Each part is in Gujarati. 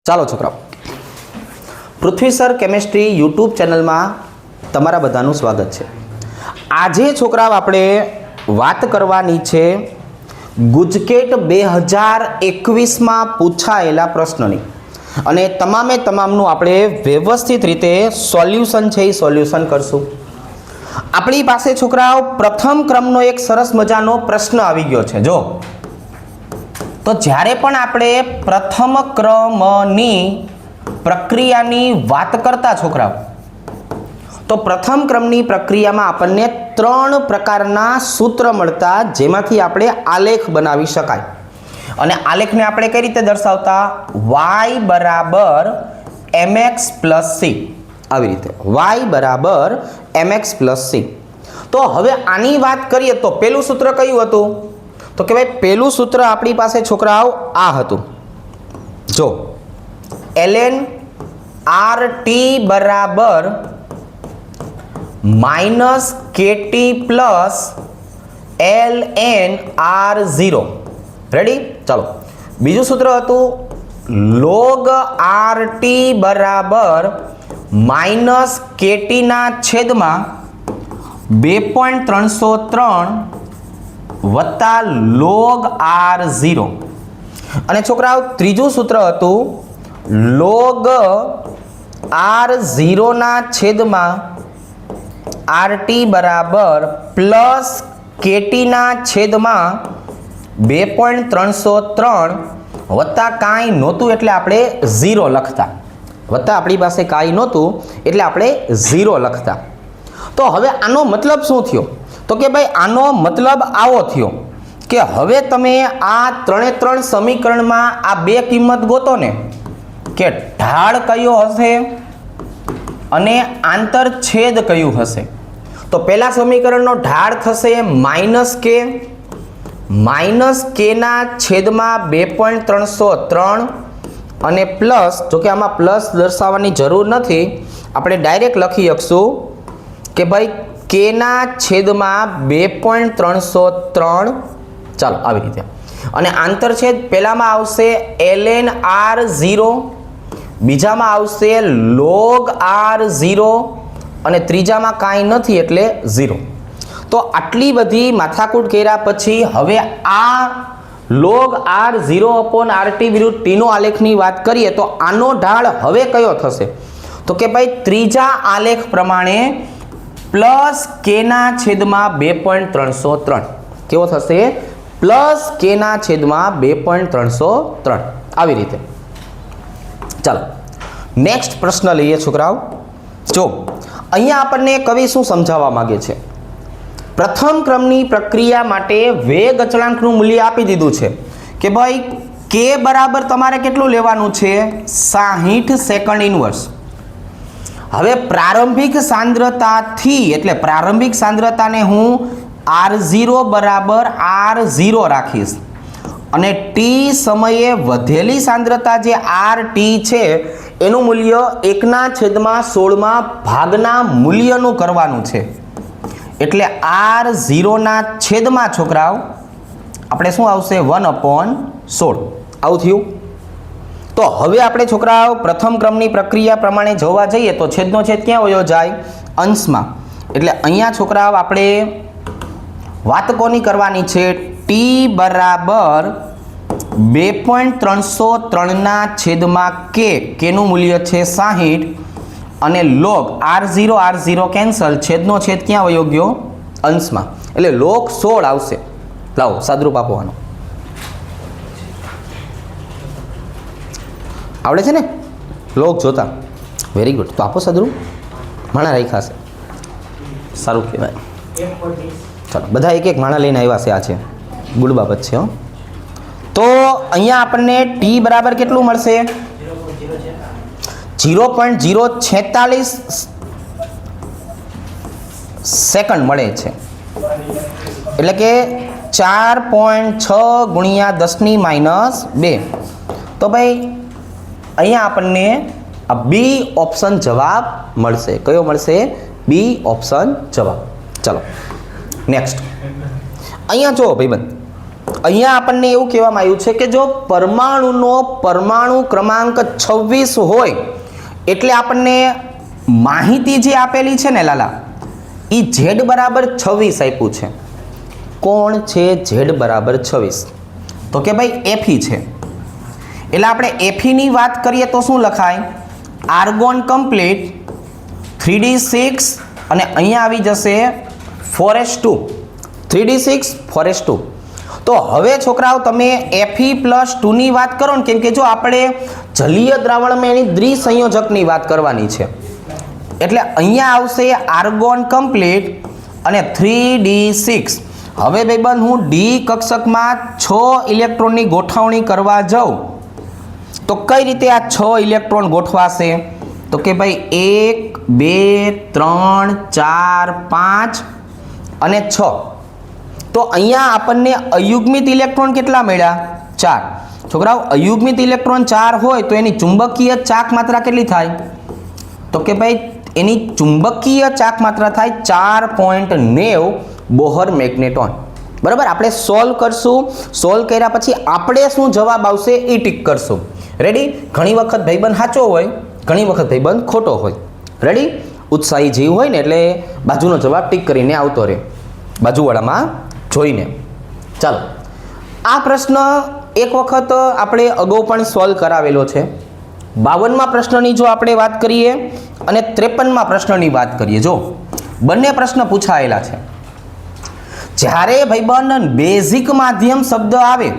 ચાલો છોકરાઓ, પૃથ્વી સર કેમેસ્ટ્રી યુટ્યુબ ચેનલમાં તમારા બધાનું સ્વાગત છે। આજે છોકરાઓ આપણે વાત કરવાની છે ગુજકેટ 2021માં પૂછાયેલા પ્રશ્નની અને તમામે તમામનું આપણે વ્યવસ્થિત રીતે સોલ્યુશન છે એ સોલ્યુશન કરશું। આપણી પાસે છોકરાઓ પ્રથમ ક્રમનો એક સરસ મજાનો પ્રશ્ન આવી ગયો છે। જો તો જ્યારે પણ આપણે પ્રથમ ક્રમની પ્રક્રિયાની વાત કરતા છોકરાઓ, તો પ્રથમ ક્રમની પ્રક્રિયામાં આપણને 3 પ્રકારના સૂત્ર મળતા, જેમાંથી આપણે આલેખ બનાવી શકાય। અને આલેખને આપણે કઈ રીતે દર્શાવતા? y બરાબર mx પ્લસ c, આવી રીતે y બરાબર mx પ્લસ c। તો હવે આની વાત કરીએ તો પહેલું સૂત્ર કયું હતું? તો કે ભાઈ પહેલું સૂત્ર આપણી પાસે છોકરાઓ આ હતું। જો ln RT બરાબર minus KT plus ln R0। Ready? ચાલો, બીજું સૂત્ર હતું log RT બરાબર માઇનસ KT ના છેદમાં 2.303 વત્તા log R0। અને છોકરાઓ ત્રીજું સૂત્ર હતું log R0 ના છેદમાં RT બરાબર પ્લસ KT ના છેદમાં 2.303 વત્તા કાંઈ નહોતું એટલે આપણે 0 લખતા। વત્તા આપણી પાસે કાંઈ નહોતું એટલે આપણે 0 લખતા। તો હવે આનો મતલબ શું થયો? તો કે ભાઈ આનો મતલબ આવો થયો કે હવે તમે આ 3 સમીકરણમાં આ બે કિંમત ગોતો ને કે ઢાળ કયો હશે અને આંતરછેદ કયું હશે। તો પહેલા સમીકરણનો ઢાળ થશે માઇનસ કે ના છેદમાં 2.303 અને પ્લસ, જોકે આમાં પ્લસ દર્શાવવાની જરૂર નથી, આપણે ડાયરેક્ટ લખી શકશું કે ભાઈ કે ના છેદમાં 2.303। ચાલો, આવી રીતે। અને આંતરછેદ પહેલામાં આવશે ln R0, બીજામાં આવશે log R0 અને ત્રીજામાં કાંઈ નથી એટલે 0। તો આટલી બધી માથાકૂટ કર્યા પછી હવે આ log R0 upon RT વિરુદ્ધ T નો આલેખની વાત કરીએ તો આનો ઢાળ હવે કયો થશે? તો કે ભાઈ ત્રીજા આલેખ પ્રમાણે પ્લસ કે ના છેદમાં 2.303 કેવો થશે? પ્લસ કે ના છેદમાં 2.303, આવી રીતે। ચાલો, નેક્સ્ટ પ્રશ્ન લઈએ છોકરાઓ। જો અહીંયા આપણને કવિ શું સમજાવવા માંગે છે? પ્રથમ ક્રમની પ્રક્રિયા માટે વેગ અચળાંકનું મૂલ્ય આપી દીધું છે કે ભાઈ કે બરાબર તમારે કેટલું લેવાનું છે? 60 સેકન્ડ ઇનવર્સ। હવે પ્રારંભિક સાંદ્રતાથી, એટલે પ્રારંભિક સાંદ્રતાને હું R0 બરાબર R0 રાખીશ અને T સમયે વધેલી સાંદ્રતા જે RT છે એનું મૂલ્ય 1/16 ભાગના મૂલ્યનું કરવાનું છે। એટલે R0 ના છેદમાં છોકરાઓ આપણે શું આવશે? 1/16, આવું થયું। તો હવે આપણે છોકરાઓ પ્રથમ ક્રમની પ્રક્રિયા પ્રમાણે જોવા જઈએ તો છેદનો છેદ ક્યાં વયો જાય? અંશમાં। એટલે અહીંયા છોકરાઓ આપણે વાત કોની કરવાની છે? T બરાબર 2.303 ના છેદમાં કેનું મૂલ્ય છે 60 અને log R0 કેન્સલ, છેદનો છેદ ક્યાં વયો ગયો? અંશમાં। એટલે log 16 આવશે। લાવો સાદરૂપ આપો આનો। આવડે છે ને લોક જોતા? Very good. તો આપો સાદરૂપ, માણા રાખ્યા છે, સારું કહેવાય। ચાલો, બધા એક માણા લઈને આવ્યા છે, આ છે ગુડ બાબત છે હો। તો અહીંયા આપણને ટી બરાબર કેટલું મળશે? 0.046 સેકન્ડ મળે છે, એટલે કે 4.6 ગુણ્યા 10⁻²। તો ભાઈ અહીંયા આપણને આ બી ઓપ્શન જવાબ મળશે। કયો મળશે? બી ઓપ્શન જવાબ। ચાલો નેક્સ્ટ। અહીંયા જો ભાઈબંધ, અહીંયા આપણને એવું કહેવામાં આવ્યું છે કે જો પરમાણુનો પરમાણુ ક્રમાંક 26 હોય એટલે આપણને માહિતી જે આપેલી છે ને લાલા, એ Z બરાબર 26 આપ્યું છે. કોણ છે Z બરાબર 26? તો કે ભાઈ Fe છે. એટલે આપણે Fe ની વાત કરીએ તો શું લખાય? આર્ગોન કમ્પ્લીટ 3d6 અને અહીંયા આવી જશે 4s2, 3d6 4s2. તો હવે છોકરાઓ તમે Fe+2 ની વાત કરો ને, કેમ કે જો આપણે જલીય દ્રાવણમાં એની દ્વિસંયોજકની વાત કરવાની છે, એટલે અહીંયા આવશે આર્ગોન કમ્પ્લીટ અને 3d6. હવે ભાઈબંધ હું ડી કક્ષકમાં 6 ઇલેક્ટ્રોનની ગોઠવણી કરવા જાઉં તો કઈ રીતે આ 6 ઇલેક્ટ્રોન ગોઠવાશે? તો કે ભાઈ 1 2 3 4 5 અને 6. તો અહીંયા આપણને અયુગ્મિત ઇલેક્ટ્રોન કેટલા મળ્યા? 4. છોકરાઓ અયુગ્મિત ઇલેક્ટ્રોન 4 હોય તો એની ચુંબકીય ચાક માત્રા કેટલી થાય? તો કે ભાઈ એની ચુંબકીય ચાક માત્રા થાય 4.9 બોહર મેગ્નેટોન. બરાબર, આપણે સોલ્વ કરશું. સોલ્વ કર્યા પછી આપણે શું જવાબ આવશે એ ટીક કરશું. રેડી? ઘણી વખત ભાઈબંધ સાચો હોય, ઘણી વખત ભાઈબંધ ખોટો હોય. રેડી? ઉત્સાહી જીવ હોય ને એટલે બાજુનો જવાબ ટીક કરીને આવતો રહે, બાજુવાળામાં જોઈને. ચાલો, આ પ્રશ્ન એક વખત આપણે અગાઉ પણ સોલ્વ કરાવેલો છે. 52મા પ્રશ્નની જો આપણે વાત કરીએ અને 53મા પ્રશ્નની વાત કરીએ, જો બંને પ્રશ્ન પૂછાયેલા છે. જ્યારે ભાઈબંધ બેઝિક માધ્યમ શબ્દ આવે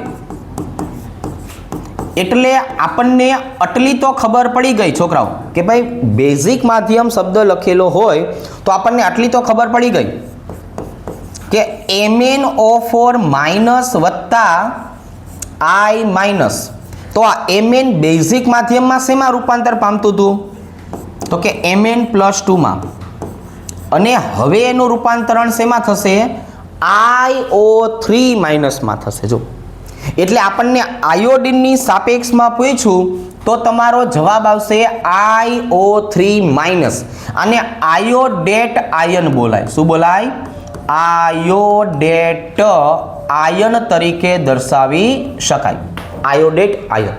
એટલે આપણને આટલી તો ખબર પડી ગઈ છોકરાઓ કે ભાઈ બેઝિક માધ્યમ શબ્દ લખેલો હોય તો આપણને આટલી તો ખબર પડી ગઈ કે MnO4 માઇનસ વત્તા I માઇનસ. તો આ Mn બેઝિક માધ્યમમાં શેમાં રૂપાંતર પામતું હતું? તો કે Mn+2 માં. અને હવે એનું રૂપાંતરણ શેમાં થશે? iO3 માઇનસમાં થશે. જો એટલે આપણને આયોડિનની સાપેક્ષમાં પૂછ્યું તો તમારો જવાબ આવશે iO3 માઇનસ. અને આયોડેટ આયન બોલાય. શું બોલાય? આયોડેટ આયન તરીકે દર્શાવી શકાય. Iodate ion.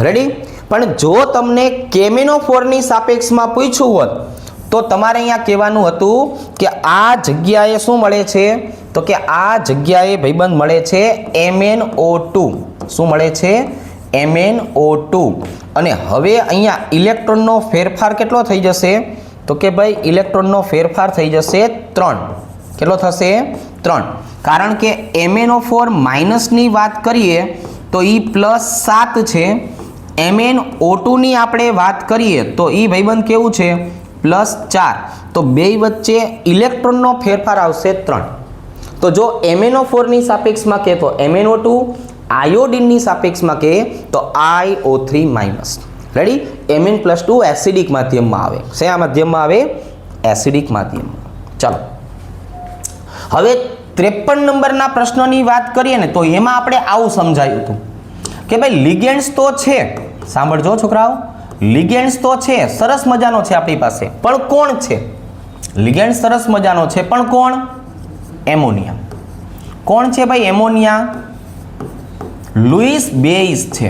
રેડી? પણ જો તમને કેમેનોફોર ની સાપેક્ષમાં પૂછ્યું હોત તો તમારે અહીંયા કહેવાનું હતું કે આ જગ્યાએ શું મળે છે? તો કે આ જગ્યાએ ભાઈબંધ મળે છે MnO2. શું મળે છે? MnO2. અને હવે અહીંયા ઇલેક્ટ્રોનનો ફેરફાર કેટલો થઈ જશે? તો કે ભાઈ ઇલેક્ટ્રોનનો ફેરફાર થઈ જશે 3. કેટલો થશે? 3. કારણ કે MnO4 માઇનસની વાત કરીએ તો એ +7 છે. MnO2 ની આપણે વાત કરીએ તો એ ભાઈબંધ કેવું છે? +4. તો બે વચ્ચે ઇલેક્ટ્રોનનો ફેરફાર આવશે 3. તો જો MnO4 ની સાપેક્ષમાં કે તો MnO2, આયોડિનની સાપેક્ષમાં કે તો iO3 minus. Ready? Mn+2 acidic માધ્યમમાં આવે. શેના માધ્યમમાં આવે? એસિડિક માધ્યમમાં. ચાલો, હવે 53 નંબરના પ્રશ્નની વાત કરીએ ને તો એમાં આપણે આવું સમજાયું હતું કે ભાઈ લિગેન્ડ્સ તો છે. સાંભળજો છોકરાઓ, લિગેન્ડ્સ તો છે, સરસ મજાનો છે આપણી પાસે, પણ કોણ છે? લિગેન્ડ સરસ મજાનો છે પણ કોણ? એમોનિયા. કોણ છે ભાઈ એમોનિયા? લુઈસ બેઇઝ છે.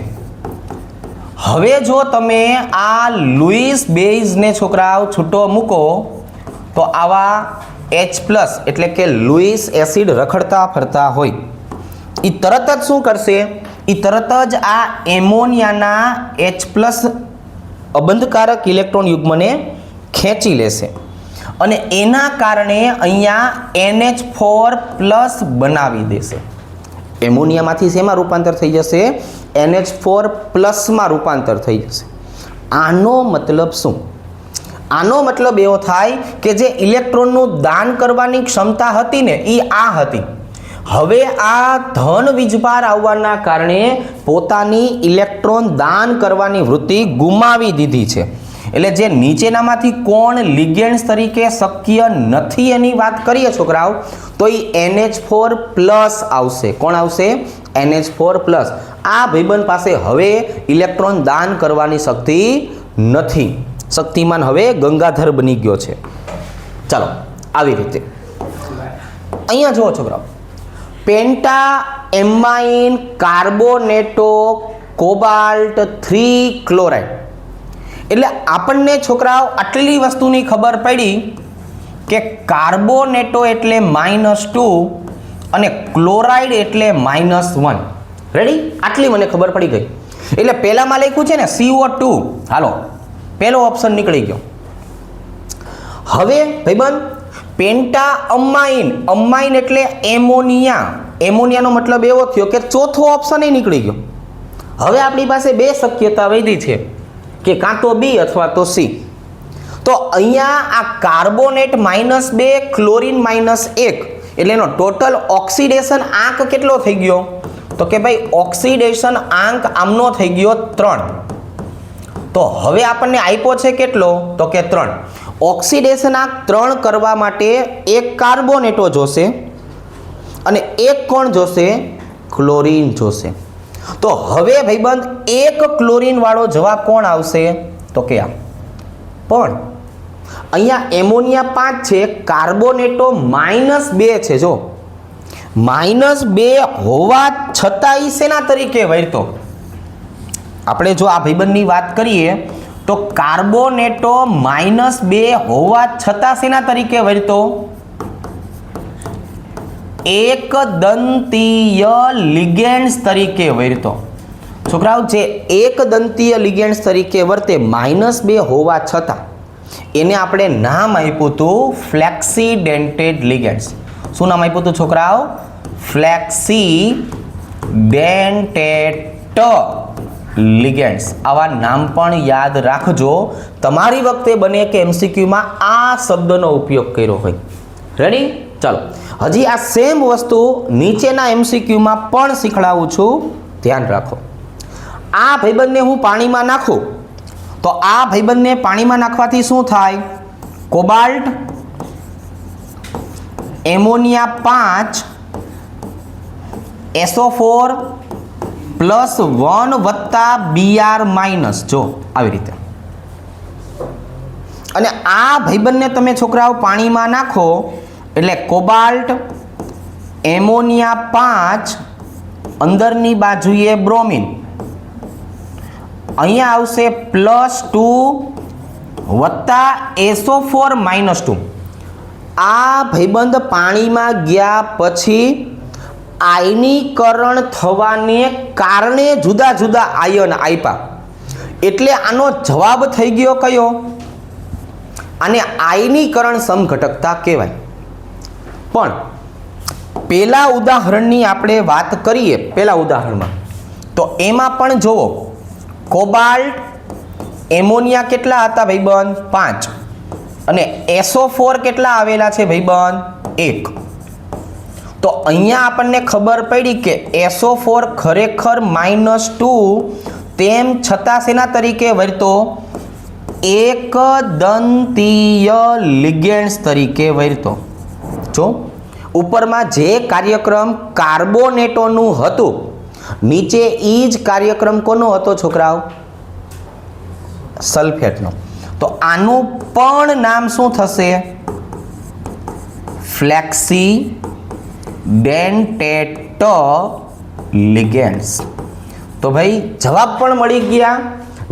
હવે જો તમે આ લુઈસ બેઇઝને છોકરાઓ છૂટો મૂકો તો આવા H+ એટલે કે લુઈસ એસિડ રખડતા ફરતા હોય એ તરત જ શું કરશે? એ તરત જ આ એમોનિયાના H+ અબંધકારક ઇલેક્ટ્રોન યુગ્મને ખેંચી લેશે અને એના કારણે અહીંયા NH4+ બનાવી દેશે. એમોનિયામાંથી શેમાં રૂપાંતર થઈ જશે? NH4+ માં રૂપાંતર થઈ જશે. આનો મતલબ શું? આનો મતલબ એવો થાય કે જે ઇલેક્ટ્રોનનું દાન કરવાની ક્ષમતા હતી ને એ આ હતી. હવે આ ધન વીજભાર આવવાના કારણે પોતાની ઇલેક્ટ્રોન દાન કરવાની વૃત્તિ ગુમાવી દીધી છે. એટલે જે નીચેનામાંથી કોણ લિગેન્ડ્સ તરીકે શક્ય નથી એની વાત કરીએ છોકરાઓ તો એ NH4+ આવશે. કોણ આવશે? NH4+. આ ભાઈબંધ પાસે હવે ઇલેક્ટ્રોન દાન કરવાની શક્તિ નથી. શક્તિમાન હવે ગંગાધર બની ગયો છે. ચાલો, આવી રીતે અહીંયા જુઓ છોકરાઓ, પેન્ટા એમાઇન કાર્બોનેટો કોબાલ્ટ 3 ક્લોરાઇડ. એટલે આપણને છોકરાઓ આટલી વસ્તુની ખબર પડી કે કાર્બોનેટો એટલે -2 અને ક્લોરાઇડ એટલે -1. રેડી? આટલી મને ખબર પડી ગઈ. એટલે પહેલામાં લખ્યું છે ને CO2. હાલો, પહેલો ઓપ્શન નીકળી ગયો. હવે ભાઈબંધ પેન્ટા અમાઇન, અમાઇન એટલે એમોનિયા. એમોનિયાનો મતલબ એવો થયો કે ચોથો ઓપ્શન એ નીકળી ગયો. હવે આપણી પાસે બે શક્યતા વધી છે કે કાં તો બી અથવા તો સી. તો અહીંયા આ કાર્બોનેટ -2, ક્લોરીન -1, એટલે એનો ટોટલ ઓક્સિડેશન આંક કેટલો થઈ ગયો? તો કે ભાઈ ઓક્સિડેશન આંક આમનો થઈ ગયો 3. તો હવે આપણને આપ્યો છે કેટલો? તો કે 3. ઓક્સિડેશન આંક 3 કરવા માટે એક કાર્બોનેટો જોશે અને એક કોણ જોશે? ક્લોરીન જોશે. તો હવે ભાઈબંધ એક ક્લોરીન વાળો જવાબ કોણ આવશે? તો કે આ. પણ અહીંયા એમોનિયા 5 છે, કાર્બોનેટો -2 છે. જો -2 હોવા છતાંય શેના તરીકે વર્તો? આપણે જો આ ભાઈબંધની વાત કરીએ તો કાર્બોનેટો -2 હોવા છતાં શેના તરીકે વર્તો? એક દંતીય લિગેન્ડ્સ તરીકે વર્તો. છોકરાઓ, જે એક દંતીય લિગેન્ડ્સ તરીકે વર્તે -2 હોવા છતાં, એને આપણે નામ આપ્યું હતું ફ્લેક્સીડેન્ટેડ લિગેન્ડ્સ. શું નામ આપ્યું હતું છોકરાઓ? ફ્લેક્સીડેન્ટેડ લિગેન્ડ્સ. આવા નામ પણ યાદ રાખજો. તમારી વખતે બને કે એમસીક્યુમાં આ શબ્દનો ઉપયોગ કર્યો હોય. રેડી? ચાલો, હજી આ સેમ વસ્તુ નીચેના એમસીક્યુમાં પણ શીખડાવું છું, ધ્યાન રાખો. આ ભાઈબંધને હું પાણીમાં નાખું તો આ ભાઈબંધને પાણીમાં નાખવાથી શું થાય? કોબાલ્ટ, એમોનિયા 5, SO4 +1 વત્તા Br-. જો આવી રીતે. અને આ ભાઈબંધને તમે છોકરાઓ પાણીમાં નાખો એટલે કોબાલ્ટ, એમોનિયા 5, અંદરની બાજુએ બ્રોમિન, અહીંયા આવશે +2 વત્તા SO4 -2. આ ભાઈબંધ પાણીમાં ગયા પછી આયનીકરણ થવાને કારણે જુદા જુદા આયન આપ્યા. એટલે આનો જવાબ થઈ ગયો કયો? આને આયનીકરણ સમઘટકતા કહેવાય. પણ પહેલા ઉદાહરણની આપણે વાત કરીએ, પહેલા ઉદાહરણમાં તો એમાં પણ જુઓ, કોબાલ્ટ, એમોનિયા કેટલા હતા ભાઈબંધ? 5. અને SO4 કેટલા આવેલા છે ભાઈબંધ? 1. તો અહીંયા આપણને ખબર પડી કે SO4 ખરેખર -2, તેમ છતાં શેના તરીકે વર્તો? એક દંતીય લિગેન્ડ્સ તરીકે વર્તો. જો ઉપરમાં જે કાર્યક્રમ કાર્બોનેટોનું હતું, નીચે એ જ કાર્યક્રમ કોનો હતો છોકરાઓ? સલ્ફેટનો. તો આનું પણ નામ શું થશે? ફ્લેક્સીડેન્ટેડ લિગેન્ડ્સ. તો ભાઈ જવાબ પણ મળી ગયા,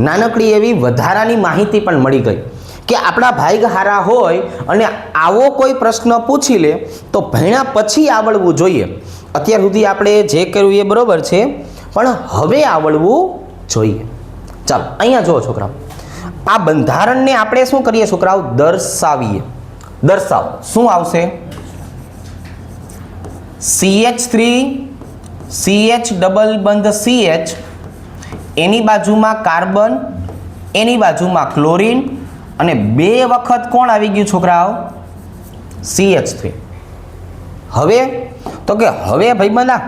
નાનકડી એવી વધારાની માહિતી પણ મળી ગઈ કે આપણા ભાઈ હારા હોય અને આવો કોઈ પ્રશ્ન પૂછી લે તો ભણ્યા પછી આવડવું જોઈએ. અત્યાર સુધી આપણે જે કર્યું એ બરોબર છે, પણ હવે આવડવું જોઈએ. ચાલો અહીંયા જુઓ છોકરાઓ, આ બંધારણને આપણે શું કરીએ છોકરાઓ? દર્શાવીએ. દર્શાવો. શું આવશે? CH3 CH ડબલ બંધ CH, એની બાજુમાં કાર્બન, એની બાજુમાં ક્લોરીન, અને 2 વખત કોણ આવી ગયું છોકરાઓ? CH3. હવે તો કે હવે ભાઈબંધા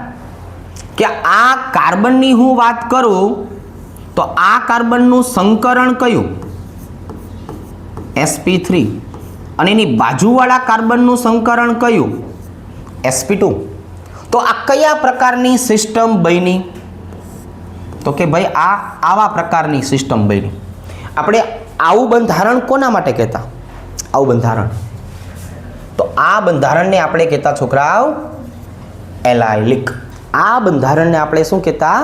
કે આ કાર્બનની હું વાત કરું તો આ કાર્બનનું સંકરણ કયું? sp3. અને એની બાજુવાળા કાર્બનનું સંકરણ કયું? sp2. તો આ કયા પ્રકારની સિસ્ટમ બની? તો કે ભાઈ આ આવા પ્રકારની સિસ્ટમ બની. આપણે આવું બંધારણ કોના માટે કહેતા? આવું બંધારણ, તો આ બંધારણને આપણે કહેતા છોકરાઓ એલાયલિક. આ બંધારણને આપણે શું કહેતા?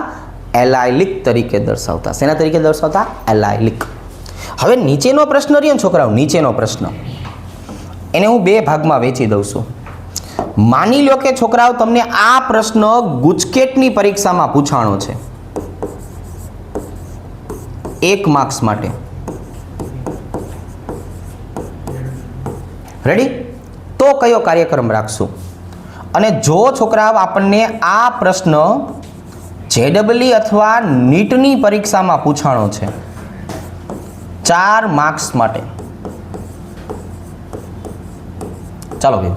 એલાયલિક તરીકે દર્શાવતા. શેના તરીકે દર્શાવતા? એલાયલિક. હવે નીચેનો પ્રશ્ન રહ્યો ને છોકરાઓ, નીચેનો પ્રશ્ન એને હું બે ભાગમાં વહેંચી દઉં છું. માની લો કે છોકરાઓ તમને આ પ્રશ્ન ગુજકેટની પરીક્ષામાં પૂછાણો છે 1 માર્ક્સ માટે. રેડી? તો કયો કાર્યક્રમ રાખશું? અને જો છોકરાઓ આપણને આ પ્રશ્ન જેડબલઈ અથવા નીટની પરીક્ષામાં પૂછાણો છે 4 માર્ક્સ માટે, ચાલો ભાઈ,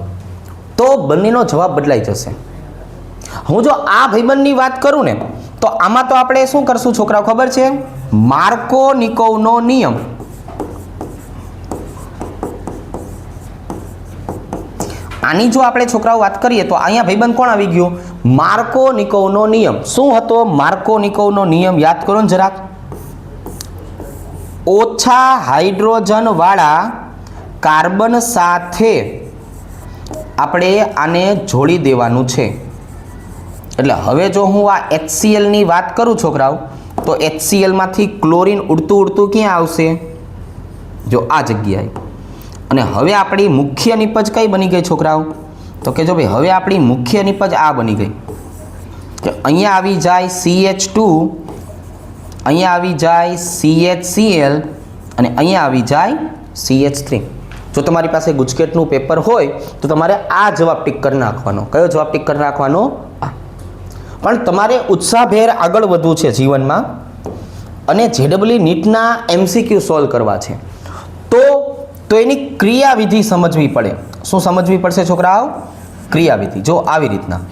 તો બંનેનો જવાબ બદલાઈ જશે. હું જો આ ભાઈબંધની વાત કરું ને તો આમાં તો આપણે શું કરશું છોકરાઓ ખબર છે? માર્કોનિકોવનો નિયમ. આની જો આપણે છોકરાઓ વાત કરીએ તો અહીંયા ભાઈબંધ કોણ આવી ગયું? માર્કોનિકોવનો નિયમ. શું હતો માર્કોનિકોવનો નિયમ? યાદ કરો ને જરાક. ઓછા હાઇડ્રોજન વાળા કાર્બન સાથે આપણે આને જોડી દેવાનું છે. એટલે હવે જો હું આ HCl ની વાત કરું છોકરાઓ તો HCl માંથી ક્લોરીન ઉડતું ઉડતું ક્યાં આવશે? જો આ જગ્યાએ. અને હવે આપણી મુખ્ય નિપજ કઈ બની ગઈ છોકરાઓ? તો કે જો ભાઈ હવે આપણી મુખ્ય નિપજ આ બની ગઈ કે અહીંયા આવી જાય CH2, અહીંયા આવી જાય CHCl અને અહીંયા આવી જાય CH3. જો તમારી પાસે ગુજકેટનું પેપર હોય તો તમારે આ જવાબ ટીક કરી નાખવાનો. કયો જવાબ ટીક કરી નાખવાનો? આ. પણ તમારે ઉત્સાહભેર આગળ વધવું છે જીવનમાં અને જેડબલઈ નીટના MCQ સોલ્વ કરવા છે તો એની ક્રિયાવિધિ સમજવી પડે. શું સમજવી પડશે છોકરાઓ? ક્રિયાવિધિ. જો આવી રીતના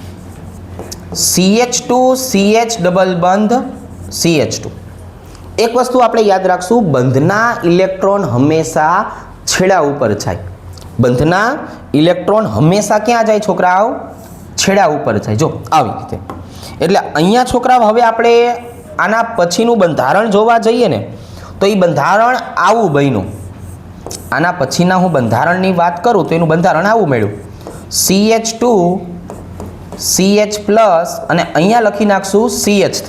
CH2 CH ડબલ બંધ CH2. એક વસ્તુ આપણે યાદ રાખશું, બંધના ઇલેક્ટ્રોન હંમેશા છેડા ઉપર જાય. બંધના ઇલેક્ટ્રોન હંમેશા ક્યાં જાય છોકરાઓ? છેડા ઉપર જાય. જો આવી રીતે. એટલે અહીંયા છોકરાઓ હવે આપણે આના પછીનું બંધારણ જોવા જઈએ ને તો એ બંધારણ આવું બન્યું. આના પછીના હું બંધારણની વાત કરું તો એનું બંધારણ આવું મળ્યું. CH2 CH પ્લસ અને અહીંયા લખી નાખશું CH3.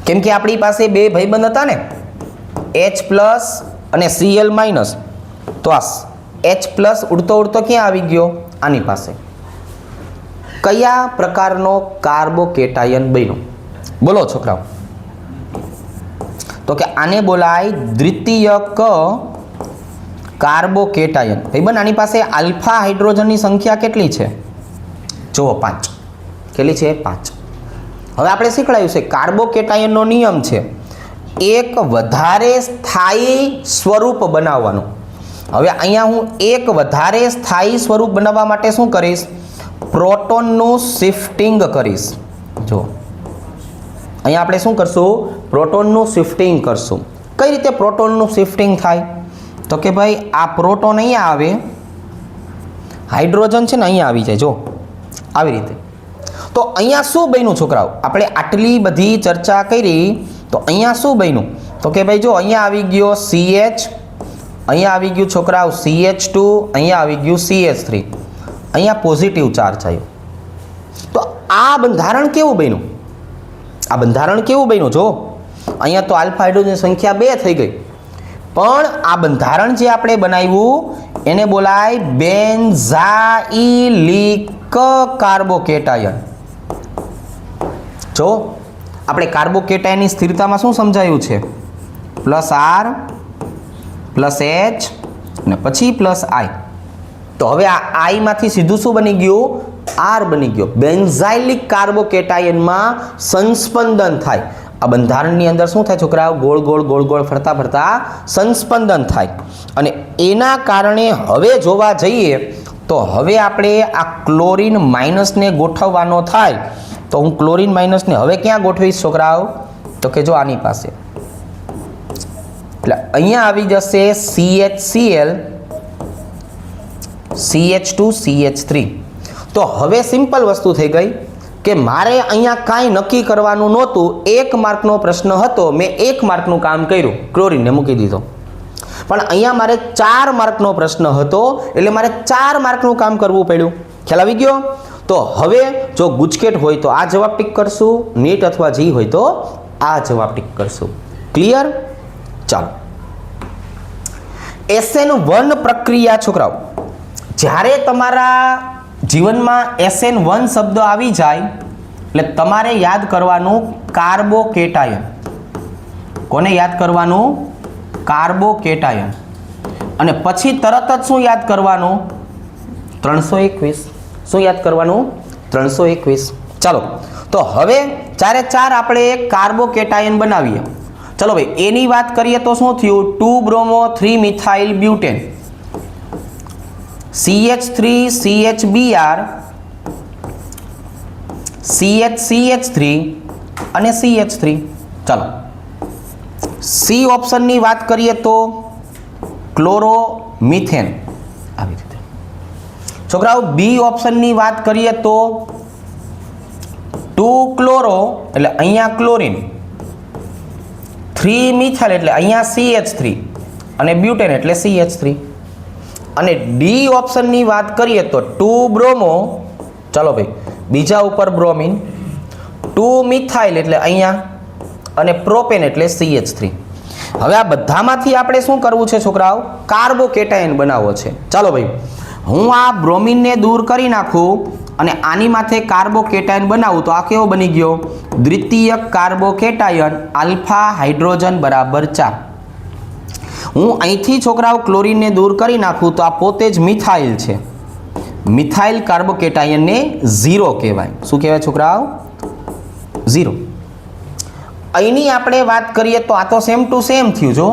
કેમ કે આપણી પાસે બે ભાઈબંધ હતા ને H પ્લસ અને Cl માઇનસ. તો આ H પ્લસ ઉડતો ઉડતો ક્યાં આવી ગયો? આની પાસે. કયા પ્રકારનો કાર્બોકેટાયન બન્યો? બોલો છોકરાઓ. તો કે આને બોલાય દ્વિતીયક કાર્બોકેટાયન. ભાઈબંધ આની પાસે આલ્ફા હાઇડ્રોજનની સંખ્યા કેટલી છે? જુઓ 5. કેટલી છે? 5. હવે આપણે શીખવાડ્યું છે કાર્બોકેટાયનનો નિયમ છે એક વધારે સ્થાયી સ્વરૂપ બનાવવાનું. હવે અહીંયા હું એક વધારે સ્થાયી સ્વરૂપ બનાવવા માટે શું કરીશ? પ્રોટોનનું શિફ્ટિંગ કરીશ. જો અહીંયા આપણે શું કરશું? પ્રોટોનનું શિફ્ટિંગ કરશું. કઈ રીતે પ્રોટોનનું શિફ્ટિંગ થાય? તો કે ભાઈ આ પ્રોટોન અહીંયા આવે, હાઇડ્રોજન છે ને અહીંયા આવી જાય. જો આવી રીતે. તો અહીંયા શું બન્યું છોકરાઓ? આપણે આટલી બધી ચર્ચા કરી તો અહીંયા શું બન્યું? તો કે ભાઈ જો અહીંયા આવી ગયો CH, અહીંયા આવી ગયું છોકરાઓ CH2, અહીંયા આવી ગયું CH3, અહીંયા પોઝિટિવ ચાર્જ આવ્યો. તો આ બંધારણ કેવું બન્યું? આ બંધારણ કેવું બન્યું? જો અહીંયા તો આલ્ફા હાઇડ્રોજનની સંખ્યા 2 થઈ ગઈ, પણ આ બંધારણ જે આપણે બનાવ્યું એને બોલાય બેન્ઝાઇલિક કાર્બોકેટાયન. જો આપણે કાર્બોકેટાયનની સ્થિરતામાં શું સમજાયું છે? +R +H અને પછી +I. તો હવે આ I માંથી સીધું શું બની ગયું? R બની ગયો. બેન્ઝાઇલિક કાર્બોકેટાયનમાં સંસ્પંદન થાય. આ બંધારણની અંદર શું થાય છોકરાઓ? ગોળ ગોળ ગોળ ગોળ ફરતા ફરતા સંસ્પંદન થાય. અને એના કારણે હવે જોવા જઈએ તો હવે આપણે આ ક્લોરીન માઇનસને ગોઠવવાનો થાય. તો હું ક્લોરીન માઇનસને હવે ક્યાં ગોઠવીશ છોકરાઓ? તો કે જો આની પાસે. એટલે અહીંયા આવી જશે CHCl CH2 CH3. તો હવે સિમ્પલ વસ્તુ થઈ ગઈ કે મારે અહીંયા કાંઈ નક્કી કરવાનું નહોતું. 1 માર્કનો પ્રશ્ન હતો, મેં 1 માર્કનું કામ કર્યું, ક્લોરીનને મૂકી દીધો. પણ અહીંયા મારે 4 માર્કનો પ્રશ્ન હતો એટલે મારે 4 માર્કનું કામ કરવું પડ્યું. ખ્યાલ આવી ગયો? તો હવે જો ગુજકેટ હોય તો આ જવાબ ટીક કરશું, નીટ અથવા જી હોય તો આ જવાબ ટીક કરશું. ક્લિયર? ચાલો. SN1 પ્રક્રિયા છોકરાઓ, જ્યારે તમારા જીવનમાં SN1 શબ્દ આવી જાય એટલે તમારે યાદ કરવાનું કાર્બોકેટાયન. કોને યાદ કરવાનું? કાર્બોકેટાયન. અને પછી તરત જ શું યાદ કરવાનું? 321. શું યાદ કરવાનું? 321. ચાલો, તો હવે ચારે ચાર આપણે એક કાર્બોકેટાયન બનાવીએ. ચલો ભાઈ, એની વાત કરીએ તો શું થયું? 2 bromo 3 methyl butane, CH3CHBr, CH3 અને CH3. ચાલો, સી ઓપ્શનની વાત કરીએ તો ક્લોરોમિથેન આવી રીતે. છોકરાઓ, બી ઓપ્શનની વાત કરીએ તો 2 ક્લોરો એટલે અહીંયા ક્લોરીન, 3 મિથાઇલ એટલે અહીંયા CH3 અને બ્યુટેન એટલે CH3. અને ડી ઓપ્શનની વાત કરીએ તો 2 બ્રોમો, ચાલો ભાઈ, બીજા ઉપર બ્રોમિન, 2 મિથાઇલ એટલે અહીંયા અને પ્રોપેન એટલે CH3. હવે આ બધામાંથી આપણે શું કરવું છે છોકરાઓ? કાર્બોકેટાયન બનાવવો છે. ચાલો ભાઈ, હું આ બ્રોમિનને દૂર કરી નાખું અને આની માથે કાર્બોકેટાયન બનાવું તો આ કેવો બની ગયો? દ્વિતીયક કાર્બોકેટાયન આલ્ફા હાઇડ્રોજન બરાબર 4. હું અહીંથી છોકરાઓ ક્લોરીનને દૂર કરી નાખું તો આ પોતે જ મિથાઇલ છે. મિથાઇલ કાર્બોકેટાયનને 0 કહેવાય. શું કહેવાય છોકરાઓ? 0. અહીંની આપણે વાત કરીએ તો આ તો સેમ ટુ સેમ થયું જો,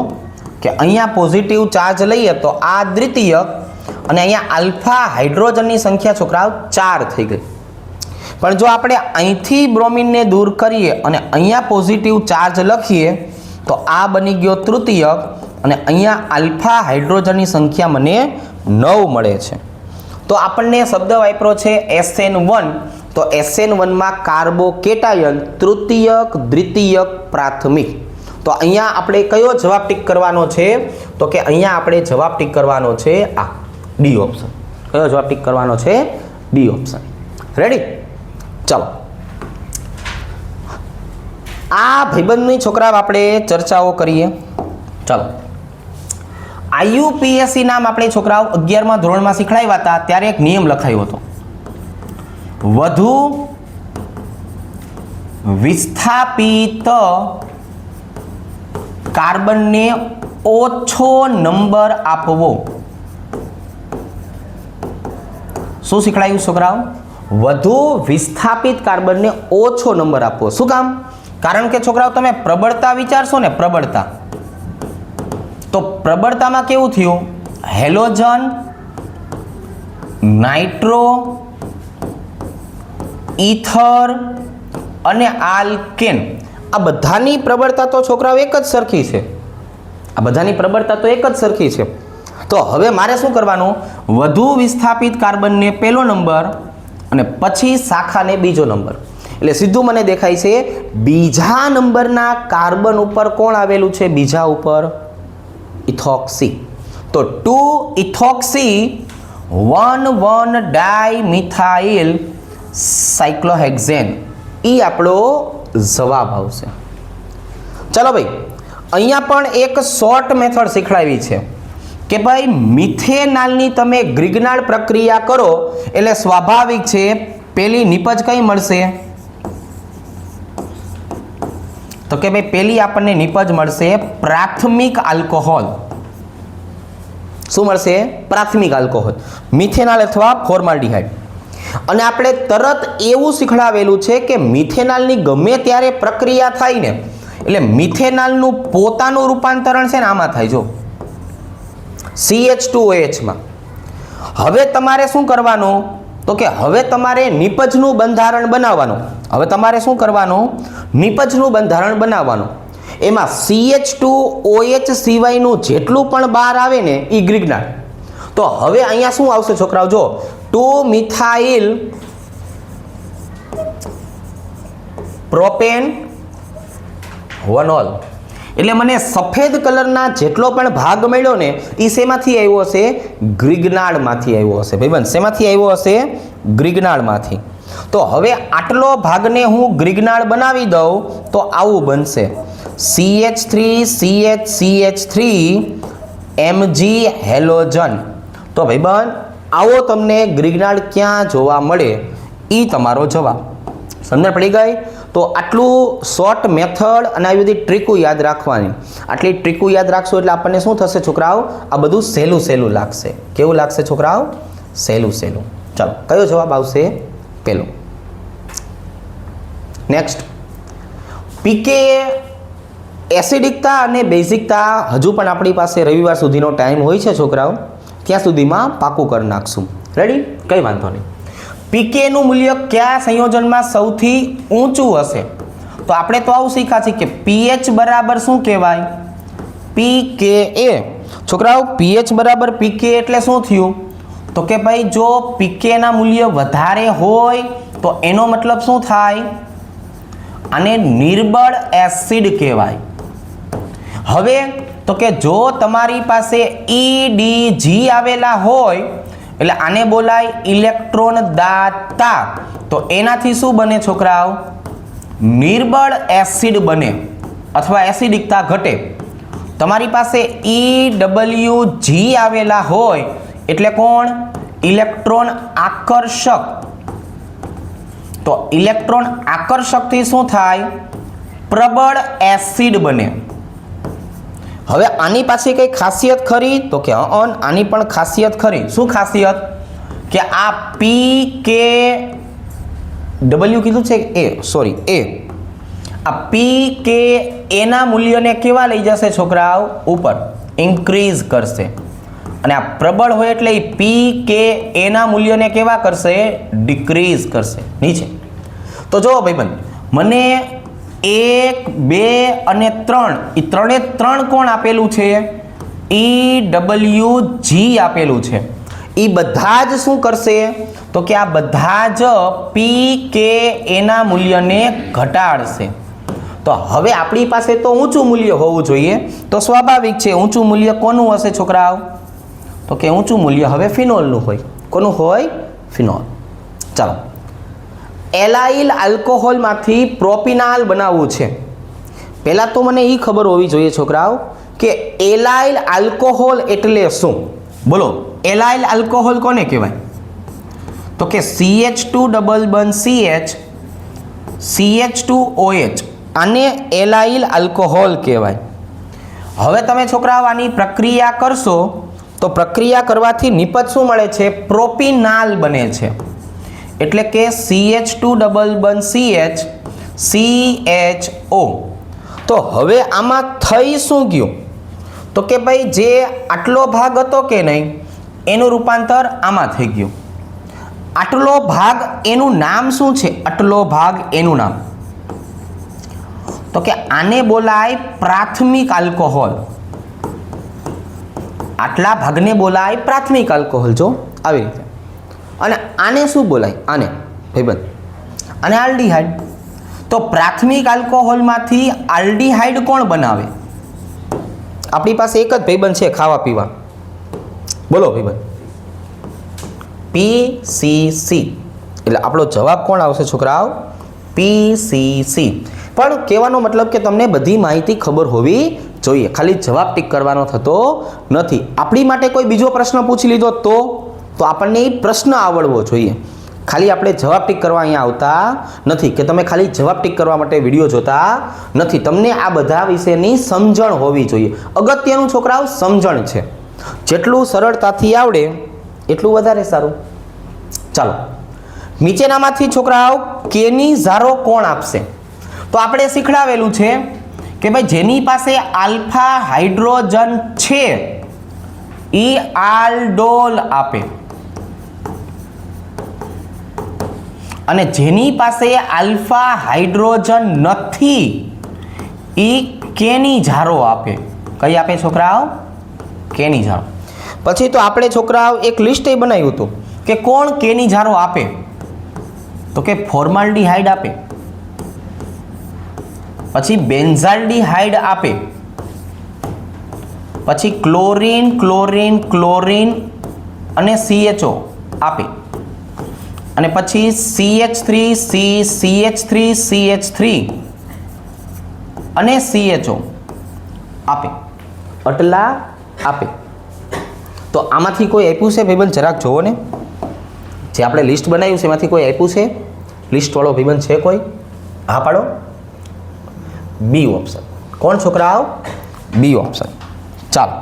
કે અહીંયા પોઝિટિવ ચાર્જ લઈએ તો આ દ્વિતીયક અને અહીંયા આલ્ફા હાઇડ્રોજનની સંખ્યા છોકરાઓ 4 થઈ ગઈ. પણ જો આપણે અહીંથી બ્રોમિનને દૂર કરીએ અને અહીંયા પોઝિટિવ ચાર્જ લખીએ તો આ બની ગયો તૃતીયક અને અહીંયા આલ્ફા હાઇડ્રોજનની સંખ્યા મને 9 મળે છે. તો આપણને શબ્દ વાપરો છે SN1. તો SN1માં કાર્બોકેટાયન તૃતીયક, દ્વિતીયક, પ્રાથમિક. તો અહીંયા આપણે કયો જવાબ ટીક કરવાનો છે? તો કે અહીંયા આપણે જવાબ ટીક કરવાનો છે આ ડી ઓપ્શન. કયો જવાબ ટીક કરવાનો છે? D option. રેડી? ચાલો, આ ભાઈબંધની છોકરા આપણે ચર્ચાઓ કરીએ. ચાલો, IUPAC નામ આપણે છોકરાઓ 11મા ધોરણમાં શીખવાડ્યા હતા ત્યારે એક નિયમ લખાયો હતો. વધુ વિસ્થાપિત કાર્બનને ઓછો નંબર આપવો. શું શીખવાડ્યું છોકરાઓ? વધુ વિસ્થાપિત કાર્બનને ઓછો નંબર આપવો. શું કામ? કારણ કે છોકરાઓ તમે પ્રબળતા વિચારશો ને, પ્રબળતા, તો પ્રબળતામાં કેવું થયું? હેલોજન, નાઇટ્રો, ઈથર અને આલ્કેન, આ બધાની પ્રબળતા તો છોકરાઓ એક જ સરખી છે. આ બધાની પ્રબળતા તો એક જ સરખી છે. તો હવે મારે શું કરવાનું? વધુ વિસ્થાપિત કાર્બનને પહેલો નંબર અને પછી શાખાને બીજો નંબર. એટલે સીધું મને દેખાય છે બીજા નંબરના કાર્બન ઉપર કોણ આવેલું છે? બીજા ઉપર ઇથોક્સી. તો 2 ઇથોક્સી 1,1 ડાયમિથાઇલ સાયક્લોહેક્ઝેન, એ આપણો જવાબ આવશે. ચાલો ભાઈ, અહીંયા પણ એક શોર્ટ મેથડ શીખવાડી છે કે ભાઈ મિથેનાલની તમે ગ્રિગ્નાર્ડ પ્રક્રિયા કરો એટલે સ્વાભાવિક છે પેલી નિપજ કઈ મળશે? તો કે ભાઈ પેલી આપણને નિપજ મળશે પ્રાથમિક આલ્કોહોલ. શું મળશે? પ્રાથમિક આલ્કોહોલ, મિથેનાલ અથવા ફોર્માલ્ડિહાઇડ. અને આપણે તરત એવું શીખવાડેલું છે કે મિથેનાલની ગમે ત્યારે પ્રક્રિયા થાય ને એટલે મિથેનાલનું પોતાનું રૂપાંતરણ છે ને આમાં થાય, જો CH2OH માં. હવે તમારે શું કરવાનું? તો કે હવે તમારે નિપજનું બંધારણ બનાવવાનું. હવે તમારે શું કરવાનું? નિપજનું બંધારણ બનાવવાનું. એમાં CH2OH સિવાયનું જેટલું પણ બહાર આવે ને એ ગ્રિગ્નાર્ડ. તો હવે અહીંયા શું આવશે છોકરાઓ? જો 2 મિથાઇલ પ્રોપેન વનોલ, એટલે મને સફેદ કલરના જેટલો પણ ભાગ મળ્યો ને એ શેમાંથી આવ્યો હશે? ગ્રિગ્નાર્ડમાંથી આવ્યો હશે ભાઈબંધ. શેમાંથી આવ્યો હશે? ગ્રિગ્નાર્ડમાંથી. તો હવે આટલો ભાગને હું ગ્રિગ્નાર્ડ બનાવી દઉં તો આવું બનશે CH3CH3 Mg હેલોજન. તો ભાઈબંધ આવો તમને ગ્રિગ્નાર્ડ ક્યાં જોવા મળે એ તમારો જવાબ. સમજ પડી ગઈ? તો આટલું શોર્ટ મેથડ અને આવી બધી ટ્રીકો યાદ રાખવાની. આટલી ટ્રીકો યાદ રાખશો એટલે આપણને શું થશે છોકરાઓ? આ બધું સહેલું સહેલું લાગશે. કેવું લાગશે છોકરાઓ? સહેલું સહેલું. ચાલો કયો જવાબ આવશે? પેલો. નેક્સ્ટ, પીકે એસિડિકતા અને બેઝિકતા હજુ પણ આપણી પાસે રવિવાર સુધીનો ટાઈમ હોય છે છોકરાઓ. ત્યાં સુધીમાં પાકું કરી નાખશું. રેડી? કંઈ વાંધો નહીં. પીકેનું મૂલ્ય કયા સંયોજનમાં સૌથી ઊંચું હશે? તો આપણે તો આવું શીખ્યા છે કે પીએચ બરાબર શું કહેવાય? પીકે એ. છોકરાઓ પીએચ બરાબર પીકે એટલે શું થયું? તો કે ભાઈ જો પીકેના મૂલ્ય વધારે હોય તો એનો મતલબ શું થાય? આને નિર્બળ એસિડ કહેવાય. હવે તો કે જો તમારી પાસે EDG આવેલા હોય એટલે આને બોલાય ઇલેક્ટ્રોન દાતા. તો એનાથી શું બને છોકરાઓ? નિર્બળ એસિડ બને અથવા એસિડિકતા ઘટે. તમારી પાસે EWG આવેલા હોય એટલે કોણ? ઇલેક્ટ્રોન આકર્ષક. તો ઇલેક્ટ્રોન આકર્ષકથી શું થાય? પ્રબળ એસિડ બને. હવે આની પાછી કઈ ખાસિયત ખરી? તો કે આની પણ ખાસિયત ખરી. શું ખાસિયત? કે આ PKW કીધું છે એ સોરી એ આ PKA ના મૂલ્યને કેવા લઈ જશે છોકરાઓ? ઉપર ઇન્ક્રીઝ કરશે. અને આ પ્રબળ હોય એટલે PKA ના મૂલ્યને કેવા કરશે? ડિક્રીઝ કરશે, નીચે. તો જો ભાઈબંધ મને 1, 2 અને 3 એ ત્રણે ત્રણ કોણ આપેલું છે? EWG આપેલું છે. એ બધા જ શું કરશે? તો કે આ બધા જ PKA ના મૂલ્યને ઘટાડશે. તો હવે આપણી પાસે તો ઊંચું મૂલ્ય હોવું જોઈએ. તો સ્વાભાવિક છે ઊંચું મૂલ્ય કોનું હશે છોકરાઓ? તો કે ઊંચું મૂલ્ય હવે ફિનોલનું હોય. કોનું હોય? ફિનોલ. ચાલો, એલાઇલ આલ્કોહોલમાંથી પ્રોપિનાલ બનાવવું છે. પહેલાં તો મને એ ખબર હોવી જોઈએ છોકરાઓ કે એલાઇલ આલ્કોહોલ એટલે શું? બોલો, એલાઇલ આલ્કોહોલ કોને કહેવાય? તો કે CH2 ડબલ બંધ CH CH2OH આને એલાઇલ આલ્કોહોલ કહેવાય. હવે તમે છોકરાઓ આની પ્રક્રિયા કરશો તો પ્રક્રિયા કરવાથી નિપજ શું મળે છે? પ્રોપિનાલ બને છે. એટલે કે CH2 ડબલ બંધ CH CHO. તો હવે આમાં થઈ શું ગયું? તો કે ભાઈ જે આટલો ભાગ હતો કે નહીં એનું રૂપાંતર આમાં થઈ ગયું. આટલો ભાગ એનું નામ શું છે? આટલો ભાગ એનું નામ તો કે આને બોલાય પ્રાથમિક આલ્કોહોલ. આટલા ભાગને બોલાય પ્રાથમિક આલ્કોહોલ. જો આવી રીતે. અને આને શું બોલાય? આને ભાઈબંધ આને આલ્ડીહાઇડ. તો પ્રાથમિક આલ્કોહોલમાંથી આલ્ડીહાઇડ કોણ બનાવે? આપણી પાસે એક જ ભાઈબંધ છે ખાવા પીવા. બોલો ભાઈબંધ? PCC. એટલે આપણો જવાબ કોણ આવશે છોકરાઓ? PCC. પણ કહેવાનો મતલબ કે તમને બધી માહિતી ખબર હોવી જોઈએ. ખાલી જવાબ ટીક કરવાનો થતો નથી. આપણી માટે કોઈ બીજો પ્રશ્ન પૂછી લીધો તો આપણને એ પ્રશ્ન આવડવો જોઈએ. ખાલી આપણે જવાબ ટીક કરવા અહીંયા આવતા નથી કે તમે ખાલી જવાબ ટીક કરવા માટે વિડીયો જોતા નથી. તમને આ બધા વિશેની સમજણ હોવી જોઈએ. અગત્યનું છોકરાઓ સમજણ છે. જેટલું સરળતાથી આવડે એટલું વધારે સારું. ચાલો, નીચેનામાંથી છોકરાઓ કેની ઝારો કોણ આપશે? તો આપણે શીખડાવેલું છે કે ભાઈ જેની પાસે આલ્ફા હાઇડ્રોજન છે એ આલ્ડોલ આપે અને જેની પાસે આલ્ફા હાઇડ્રોજન નથી એ કેની ઝારો આપે. કઈ આપે છોકરાઓ? કેની ઝારો. પછી તો આપણે છોકરાઓ એક લિસ્ટ બનાવ્યું હતું કે કોણ કેની ઝારો આપે. તો કે ફોર્માલ્ડીહાઇડ આપે, પછી બેન્ઝાલ્ડીહાઇડ આપે, પછી ક્લોરીન ક્લોરીન ક્લોરીન અને CHO આપી અને પછી CH3 અને CHO આપે આટલા આપે. તો આમાંથી કોઈ આપ્યું છે ભાઈબંધ? જરાક જોવો ને, જે આપણે લિસ્ટ બનાવ્યું છે એમાંથી કોઈ આપ્યું છે? લિસ્ટવાળો ભાઈબંધ છે કોઈ? હા પાડો. B option. કોણ છોકરાઓ? B option. ચાલો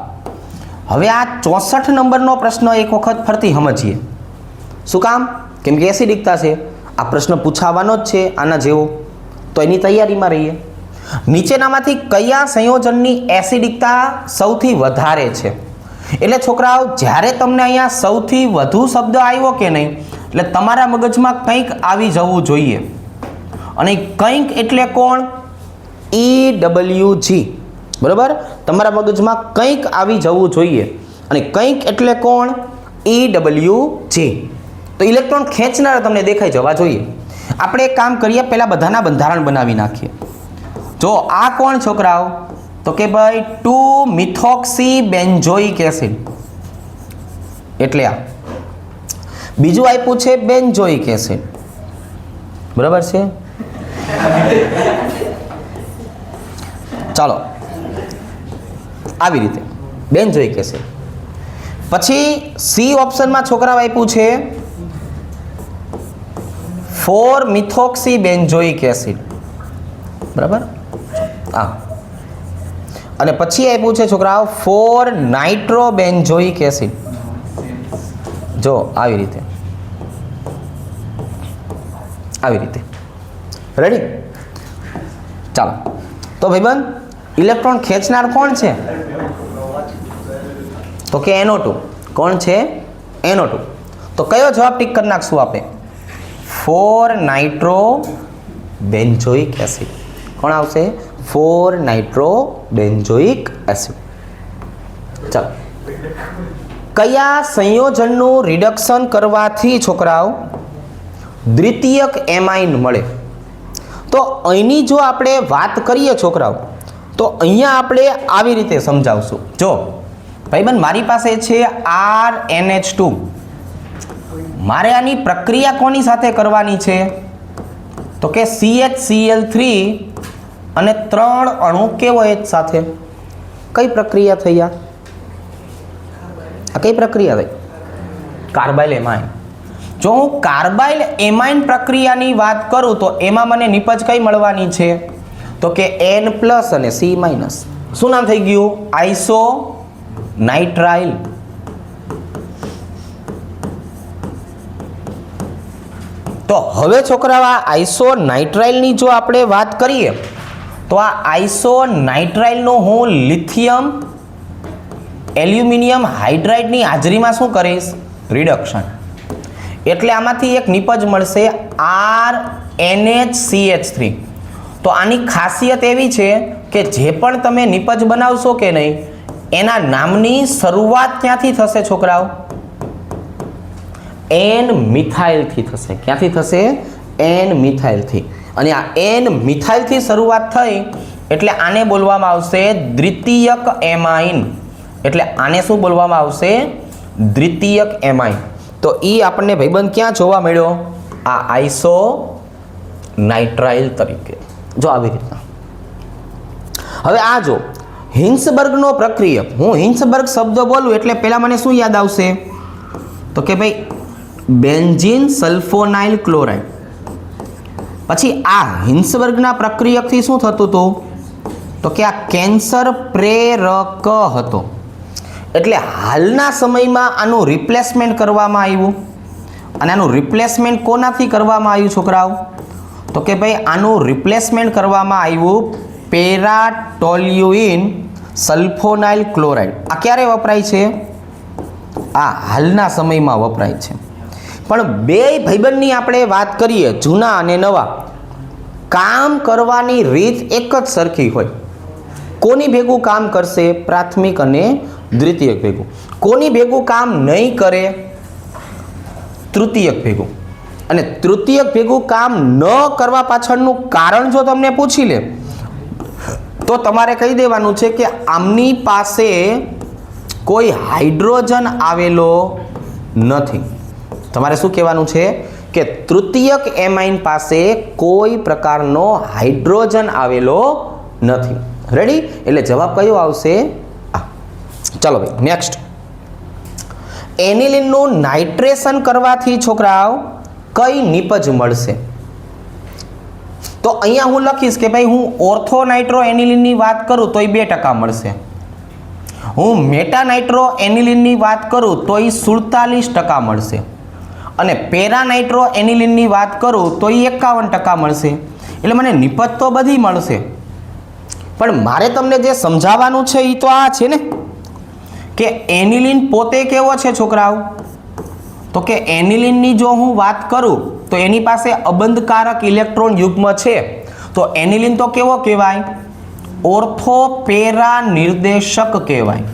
હવે આ 64 નંબરનો પ્રશ્ન એક વખત ફરતી સમજીએ. શું કામ? કેમ કે એસિડિકતા છે, આ પ્રશ્ન પૂછાવાનો જ છે આના જેવો, તો એની તૈયારીમાં રહીએ. નીચેનામાંથી કયા સંયોજનની એસિડિકતા સૌથી વધારે છે? એટલે છોકરાઓ જ્યારે તમને અહીંયા સૌથી વધુ શબ્દ આવ્યો કે નહીં, એટલે તમારા મગજમાં કંઈક આવી જવું જોઈએ. અને કંઈક એટલે કોણ? EWG. બરાબર, તમારા મગજમાં કંઈક આવી જવું જોઈએ. અને કંઈક એટલે કોણ? EWG. તો ઇલેક્ટ્રોન ખેંચનાર તમને દેખાઈ જવા જોઈએ. આપણે એક કામ કરીએ, પહેલાં બધાના બંધારણ બનાવી નાખીએ. જો આ કોણ છોકરાઓ? તો કે ભાઈ 2-મિથોક્સીબેન્ઝોઇક એસિડ, એટલે આ. બીજું આપ્યું છે બેન્ઝોઇક એસિડ. બરાબર છે? ચાલો આવી રીતે બેન્ઝોઇક એસિડ. પછી સી ઓપ્શનમાં છોકરાઓ આપ્યું છે 4-મિથોક્સીબેન્ઝોઇક એસિડ. બરાબર? હા. અને પછી આપ્યું છે છોકરાઓ 4-નાઇટ્રોબેન્ઝોઇક એસિડ. જો આવી રીતે, આવી રીતે. રેડી? ચાલો તો ભાઈબંધ ઇલેક્ટ્રોન ખેંચનાર કોણ છે? તો કે NO2. કોણ છે? NO2. તો કયો જવાબ ટીક કરી નાખશું આપણે? 4-નાઇટ્રોબેન્ઝોઇક એસિડ. કોણ આવશે? 4-નાઇટ્રોબેન્ઝોઇક એસિડ. ચાલો, કયા સંયોજનનું રિડક્શન કરવાથી છોકરાઓ દ્વિતીયક એમાઇન મળે? તો અહીંની જો આપણે વાત કરીએ છોકરાઓ, તો અહીંયા આપણે આવી રીતે સમજાવશું. જો ભાઈબંધ મારી પાસે છે RNH2, મારે આની પ્રક્રિયા કોની સાથે કરવાની છે? તો કે CHCl3 અને 3 અણુ કેવો H સાથે. કઈ પ્રક્રિયા થઈ? આ કઈ પ્રક્રિયા થઈ? Carbyl amine. જો હું કાર્બાઇલ એમાઇન પ્રક્રિયાની વાત કરું તો એમાં મને નિપજ કઈ મળવાની છે? તો કે N+ અને C-. શું નામ થઈ ગયું? આઇસોનાઇટ્રાઇલ. તો હવે છોકરાઓ આ આઇસોનાઇટ્રાઇલની જો આપણે વાત કરીએ તો આ આઇસોનાઇટ્રાઇલનું હું લિથિયમ એલ્યુમિનિયમ હાઇડ્રાઇડની હાજરીમાં શું કરીશ? રિડક્શન. એટલે આમાંથી એક નિપજ મળશે RNHCH3. તો આની ખાસિયત એવી છે કે જે પણ તમે નિપજ બનાવશો કે નહીં, એના નામની શરૂઆત ક્યાંથી થશે છોકરાઓ? N-મિથાઇલથી થશે. ક્યાંથી થશે? N-મિથાઇલથી. અને આ N-મિથાઇલથી શરૂઆત થઈ એટલે આને બોલવામાં આવશે દ્વિતીયક એમાઇન. એટલે આને શું બોલવામાં આવશે? દ્વિતીયક એમાઇન. તો એ આપણને ભાઈબંધ ક્યાં જોવા મળ્યો? આ આઇસોનાઇટ્રાઇલ તરીકે. જો આવી રીતના. હવે આ જો હિન્સબર્ગનો પ્રક્રિયક, હું હિન્સબર્ગ શબ્દ બોલું એટલે પહેલા મને શું યાદ આવશે? તો કે ભાઈ બેન્ઝીન સલ્ફોનાઇલ ક્લોરાઇડ. પછી આ હિન્સબર્ગના પ્રક્રિયકથી શું થતું હતું? તો કે આ કેન્સર પ્રેરક હતો. એટલે હાલના સમયમાં આનું રિપ્લેસમેન્ટ કરવામાં આવ્યું. અને આનું રિપ્લેસમેન્ટ કોનાથી કરવામાં આવ્યું છોકરાઓ? તો કે ભાઈ આનું રિપ્લેસમેન્ટ કરવામાં આવ્યું પેરાટોલ્યુઇન સલ્ફોનાઇલ ક્લોરાઇડ. આ ક્યારે વપરાય છે? આ હાલના સમયમાં વપરાય છે. પણ બે ભાઈબંધની આપણે વાત કરીએ, જૂના અને નવા, કામ કરવાની રીત એક જ સરખી હોય. કોની ભેગું કામ કરશે? પ્રાથમિક અને દ્વિતીયક ભેગું. કોની ભેગું કામ નહીં કરે? તૃતીયક ભેગું. અને તૃતીયક ભેગું કામ ન કરવા પાછળનું કારણ જો તમને પૂછી લે તો તમારે કહી દેવાનું છે કે આમની પાસે કોઈ હાઇડ્રોજન આવેલો નથી. તમારે શું કહેવાનું છે કે તૃતીયક એમાઇન પાસે કોઈ પ્રકારનો હાઇડ્રોજન આવેલો નથી. રેડી? એટલે જવાબ કયો આવશે? આ. ચાલો ભાઈ નેક્સ્ટ. એનિલિનનું નાઇટ્રેશન કરવાથી છોકરાઓ કઈ નિપજ મળશે? તો અહીંયા હું લખીશ કે ભાઈ હું ઓર્થો નાઇટ્રો એનિલિનની વાત કરું તો એ 2% મળશે. હું મેટા નાઇટ્રો એનિલિનની વાત કરું તો એ 47% મળશે. અને પેરા નાઇટ્રો એનિલિનની વાત કરું તો એ 51% મળશે. એટલે મને નિપજ તો બધી મળશે, પણ મારે તમને જે સમજાવવાનું છે એ તો આ છે ને કે એનિલિન પોતે કેવો છે છોકરાઓ? તો કે એનિલિનની જો હું વાત કરું તો એની પાસે અબંધકારક ઇલેક્ટ્રોન યુગ્મ છે. તો એનિલિન તો કેવો કહેવાય? ઓર્થો પેરા નિર્દેશક કહેવાય.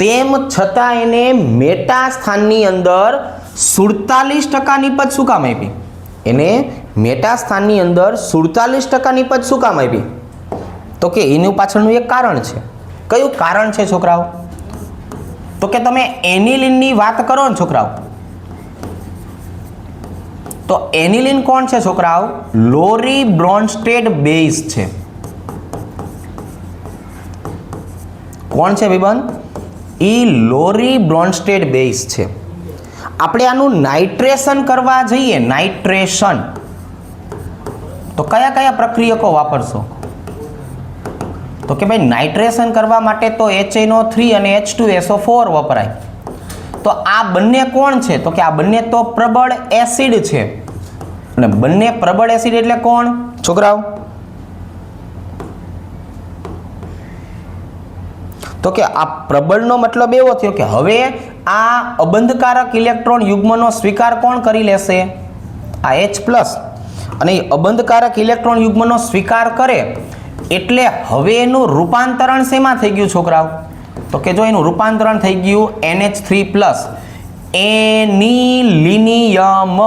તેમ છતાં એને મેટા સ્થાનની અંદર 47% નિપજ શું કામ આપી? એને મેટા સ્થાનની અંદર 47% નિપજ શું કામ આપી? તો કે એનું પાછળનું એક કારણ છે. કયું કારણ છે છોકરાઓ? તો કે તમે એનિલિનની વાત કરો ને છોકરાઓ, તો એનિલિન કોણ છે છોકરાઓ? લોરી બ્રોન્સ્ટેડ બેઝ છે. કોણ છે ભાઈબંધ? ઈ લોરી બ્રોન્સ્ટેડ બેઝ છે. આપણે આનું નાઇટ્રેશન કરવા જઈએ, નાઇટ્રેશન, તો કયા કયા પ્રક્રિયકો વાપરશો? તો કે ભાઈ નાઇટ્રેશન કરવા માટે તો HNO3 અને H2SO4 વપરાય. તો આ બંને કોણ છે? તો કે આ બંને તો પ્રબળ એસિડ છે. અને બંને પ્રબળ એસિડ એટલે કોણ છોકરાઓ? તો કે આ પ્રબળનો મતલબ એવો થયો કે હવે આ અબંધકારક ઇલેક્ટ્રોન યુગ્મનો સ્વીકાર કોણ કરી લેશે? આ H+. અને એ અબંધકારક ઇલેક્ટ્રોન યુગ્મનો સ્વીકાર કરે એટલે હવે એનું રૂપાંતરણ શેમાં થઈ ગયું છોકરાઓ? તો કે જો એનું રૂપાંતરણ થઈ ગયું NH3+ એનિલિનિયમ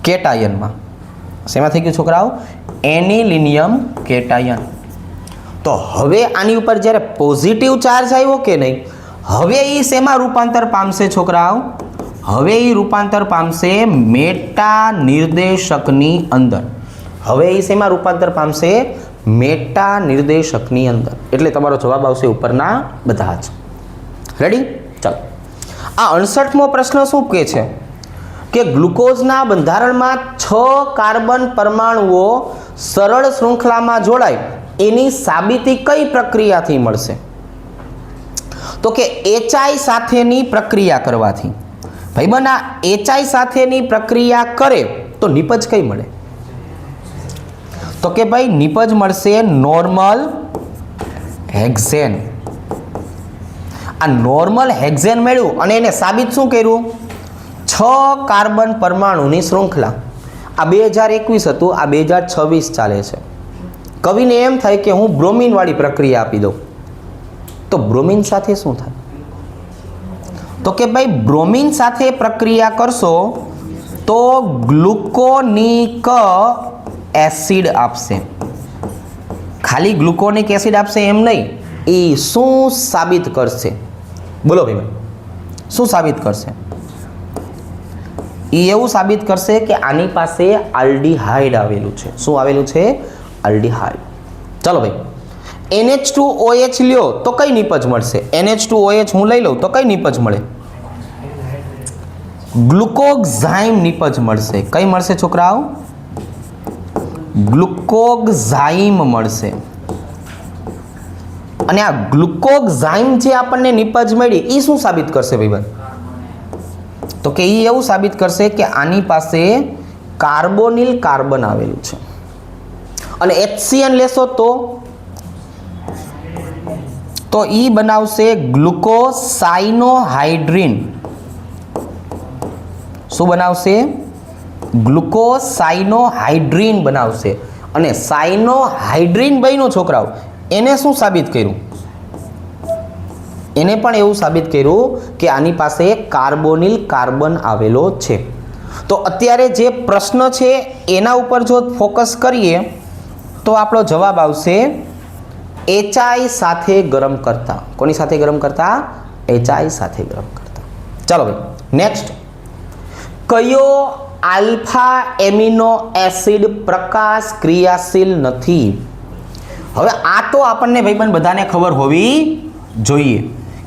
કેટાયનમાં. શેમાં થઈ ગયું છોકરાઓ? Anilinium cation. તો હવે આની ઉપર જ્યારે પોઝિટિવ ચાર્જ આવ્યો કે નહીં, હવે એ શેમાં રૂપાંતર પામશે છોકરાઓ? હવે એ રૂપાંતર પામશે મેટા નિર્દેશકની અંદર. હવે એ શેમાં રૂપાંતર પામશે? મેટા નિર્દેશકની અંદર. એટલે તમારો જવાબ આવશે ઉપરના બધા જ. રેડી? ચાલો. આ 68મો પ્રશ્ન શું કહે છે કે ગ્લુકોઝના બંધારણમાં 6 કાર્બન પરમાણુઓ સરળ શૃંખલામાં જોડાય એની સાબિતી કઈ પ્રક્રિયાથી મળશે? તો કે HI સાથેની પ્રક્રિયા કરવાથી. ભાઈબંધ આ HI સાથેની પ્રક્રિયા કરે તો નિપજ કઈ મળે? તો કે ભાઈ નિપજ મળશે નોર્મલ હેક્ઝેન. આ નોર્મલ હેક્ઝેન મેળવ્યું અને એને સાબિત શું કર્યું? 6 કાર્બન પરમાણુની શૃંખલા. આ 2021 હતું, આ 2026 ચાલે છે. કવિને એમ થાય કે હું બ્રોમિન વાળી પ્રક્રિયા આપી દઉં, તો બ્રોમિન સાથે શું થાય? તો કે ભાઈ બ્રોમિન સાથે પ્રક્રિયા કરશો તો ગ્લુકોનિક એસિડ આપશે. ખાલી ગ્લુકોનિક એસિડ આપશે એમ નહીં, એ શું સાબિત કરશે? બોલો ભાઈ, શું સાબિત કરશે? એ એવું સાબિત કરશે કે આની પાસે આલ્ડીહાઇડ આવેલું છે. શું આવેલું છે? આલ્ડીહાઇડ. ચાલો ભાઈ, NH2OH લ્યો તો કઈ નિપજ મળશે? NH2OH હું લઈ લઉં તો કઈ નિપજ મળે? ગ્લુકોઝાઇમ નિપજ મળશે. કઈ મળશે છોકરાઓ? ગ્લુકોઝાઇમ મળશે. અને આ ગ્લુકોઝાઇમ જે આપણને નિપજ મળી એ શું સાબિત કરશે ભાઈબંધ? તો કે એ એવું સાબિત કરશે કે આની પાસે કાર્બોનિલ કાર્બન આવેલું છે. અને HCN લેશો તો ઈ બનાવશે ગ્લુકોસાઇનોહાઇડ્રીન. શું બનાવશે? ગ્લુકોસાઇનોહાઇડ્રીન બનાવશે. અને સાઇનોહાઇડ્રીન બન્યું છોકરાઓ, એને શું સાબિત કર્યું? એને પણ એવું સાબિત કર્યું કે આની પાસે કાર્બોનિલ કાર્બન આવેલો છે. તો અત્યારે જે પ્રશ્ન છે એના ઉપર જો ફોકસ કરીએ તો આપણો જવાબ આવશે HI સાથે ગરમ કરતા. કોની સાથે ગરમ કરતા? HI સાથે ગરમ કરતા. ચાલો ભાઈ નેક્સ્ટ, કયો આલ્ફા એમિનો એસિડ પ્રકાશ ક્રિયાશીલ નથી? હવે આ તો આપણને ભાઈબંધ બધાને ખબર હોવી જોઈએ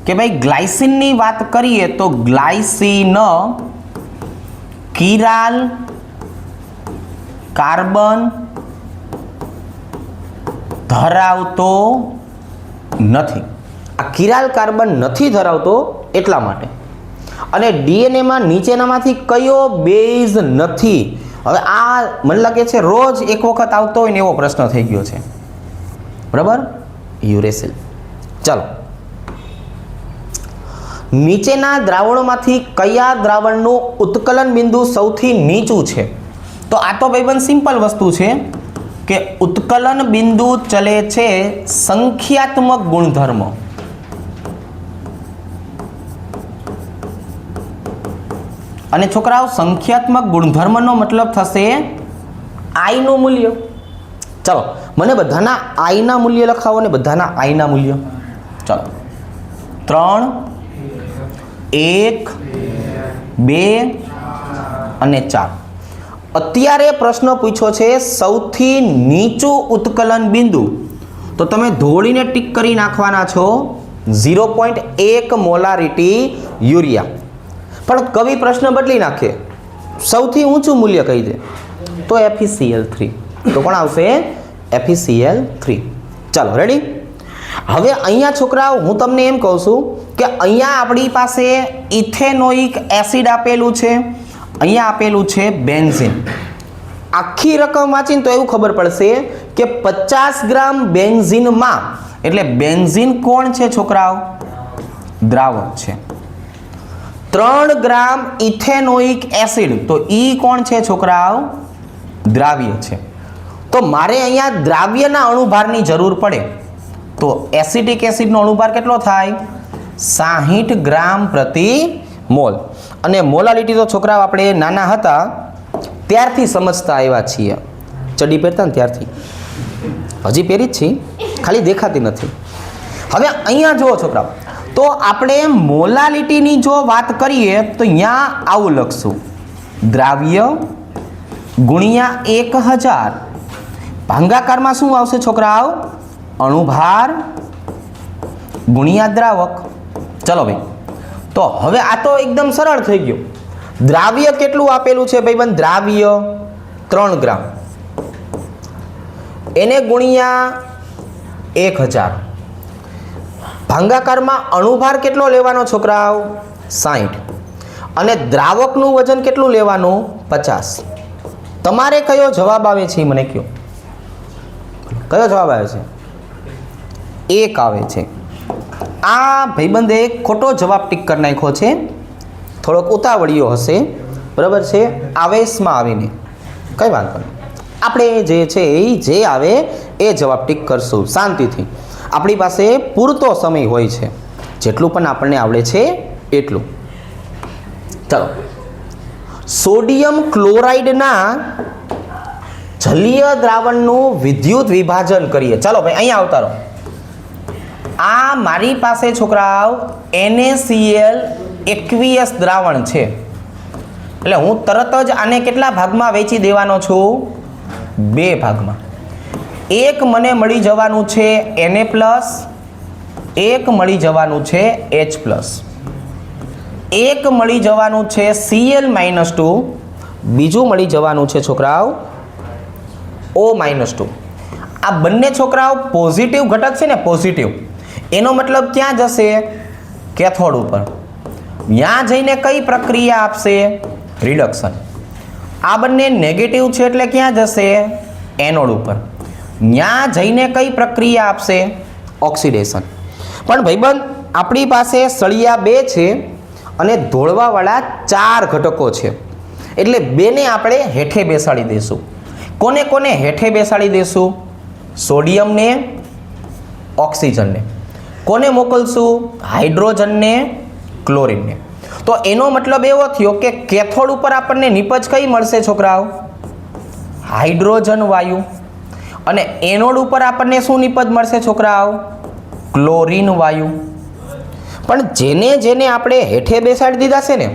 કે ભાઈ ગ્લાયસિનની વાત કરીએ તો ગ્લાયસિન કિરાલ કાર્બન ધરાવતો નથી. આ કિરાલ કાર્બન નથી ધરાવતો એટલા માટે. અને ડીએનએમાં નીચેનામાંથી કયો બેઝ નથી? હવે આ મને લાગે છે રોજ એક વખત આવતો હોય ને એવો પ્રશ્ન થઈ ગયો છે, બરાબર? યુરેસિલ. ચાલો, નીચેના દ્રાવણોમાંથી કયા દ્રાવણનું ઉત્કલન બિંદુ સૌથી નીચું છે? તો આ તો ભાઈબંધ સિમ્પલ વસ્તુ છે કે ઉત્કલન બિંદુ ચલે છે સંખ્યાત્મક ગુણધર્મ. અને છોકરાઓ સંખ્યાત્મક ગુણધર્મનો મતલબ થશે I નું મૂલ્ય. ચાલો મને બધાના I ના મૂલ્ય લખાવો ને બધાના I ના મૂલ્ય. ચાલો 3, 1, 2 અને 4. અત્યારે પ્રશ્ન પૂછ્યો છે સૌથી નીચું ઉત્કલન બિંદુ, તો તમે ધોળીને ટીક કરી નાખવાના છો 0.1 મોલારિટી યુરિયા. પણ કવિ પ્રશ્ન બદલી નાખે, સૌથી ઊંચું મૂલ્ય કહી દે તો FeCl3. તો કોણ આવશે? FeCl3. ચાલો રેડી. હવે અહીંયા છોકરાઓ હું તમને એમ કહું છું કે અહીંયા આપણી પાસે ઇથેનોઇક એસિડ આપેલું છે, અહીંયા આપેલું છે બેન્ઝીન. આખી રકમ વાંચીને તો એવું ખબર પડશે કે 50 ગ્રામ બેન્ઝીનમાં, એટલે બેન્ઝીન કોણ છે છોકરાઓ? દ્રાવક છે. 3 ગ્રામ ઇથેનોઇક એસિડ, તો ઈ કોણ છે છોકરાઓ? દ્રાવ્ય છે. તો મારે અહીંયા દ્રાવ્યના અણુભારની જરૂર પડે તો એસિટિક એસિડનો અણુભાર કેટલો થાય? 60 ગ્રામ પ્રતિ મોલ. અને મોલાલિટી તો છોકરાઓ આપણે નાના હતા ત્યારથી સમજતા આવ્યા છીએ, ચડી પહેરતા ને ત્યારથી. હજી પહેરી જ છીએ, ખાલી દેખાતી નથી. હવે અહીંયા જુઓ છોકરાઓ, તો આપણે મોલાલિટીની જો વાત કરીએ તો અહીંયા આવું લખશું, દ્રાવ્ય ગુણ્યા 1000. ભાંગાકારમાં શું આવશે છોકરાઓ? અણુભાર ગુણ્યા દ્રાવક. ચલો ભાઈ, તો હવે આ તો એકદમ સરળ થઈ ગયું. દ્રાવ્ય કેટલું આપેલું છે ભાઈબંધ? દ્રાવ્ય 3 ગ્રામ, એને ગુણ્યા 1000. ભાંગાકારમાં અણુભાર કેટલો લેવાનો છોકરાઓ? 60. અને દ્રાવકનું વજન કેટલું લેવાનું? 50. તમારે કયો જવાબ આવે છે મને કહો? કયો જવાબ આવે છે? 1 આવે છે. આ ભાઈબંધે ખોટો જવાબ ટીક કરી નાખ્યો છે, થોડોક ઉતાવળિયો હશે, બરાબર છે, આવેશમાં આવીને. કંઈ વાંધો નહીં, આપણે જે છે એ જે આવે એ જવાબ ટીક કરશું શાંતિથી. આપણી પાસે પૂરતો સમય હોય છે, જેટલું પણ આપણને આવડે છે એટલું. ચાલો, સોડિયમ ક્લોરાઇડના જલીય દ્રાવણનું વિદ્યુત વિભાજન કરીએ. ચાલો ભાઈ અહીંયા આવતા રહો. આ મારી પાસે છોકરાઓ NaCl aqueous દ્રાવણ છે, એટલે હું તરત જ આને કેટલા ભાગમાં વેચી દેવાનો છું? 2 ભાગમાં. એક મને મળી જવાનું છે Na+, એક મળી જવાનું છે H+, એક મળી જવાનું છે Cl-2, બીજું મળી જવાનું છે છોકરાઓ O-2. આ બંને છોકરાઓ પોઝિટિવ ઘટક છે ને, પોઝિટિવ, એનો મતલબ ક્યાં જશે? કેથોડ ઉપર. ત્યાં જઈને કઈ પ્રક્રિયા આપશે? રિડક્શન. આ બંને નેગેટિવ છે એટલે ક્યાં જશે? એનોડ ઉપર. ત્યાં જઈને કઈ પ્રક્રિયા આપશે? ઓક્સિડેશન. પણ ભાઈબંધ આપણી પાસે સળિયા 2 છે અને ધોળવાવાળા 4 ઘટકો છે, એટલે 2ને આપણે હેઠે બેસાડી દઈશું. કોને કોને હેઠે બેસાડી દઈશું? સોડિયમને, ઓક્સિજનને. કોને મોકલશું? હાઇડ્રોજનને, ક્લોરીનને. તો એનો મતલબ એવો થયો કે કેથોડ ઉપર આપણને નિપજ કઈ મળશે છોકરાઓ? હાઇડ્રોજન વાયુ. અને એનોડ ઉપર આપણને શું નિપજ મળશે છોકરાઓ? ક્લોરીન વાયુ. પણ જેને જેને આપણે હેઠે બેસાડી દીધા છે ને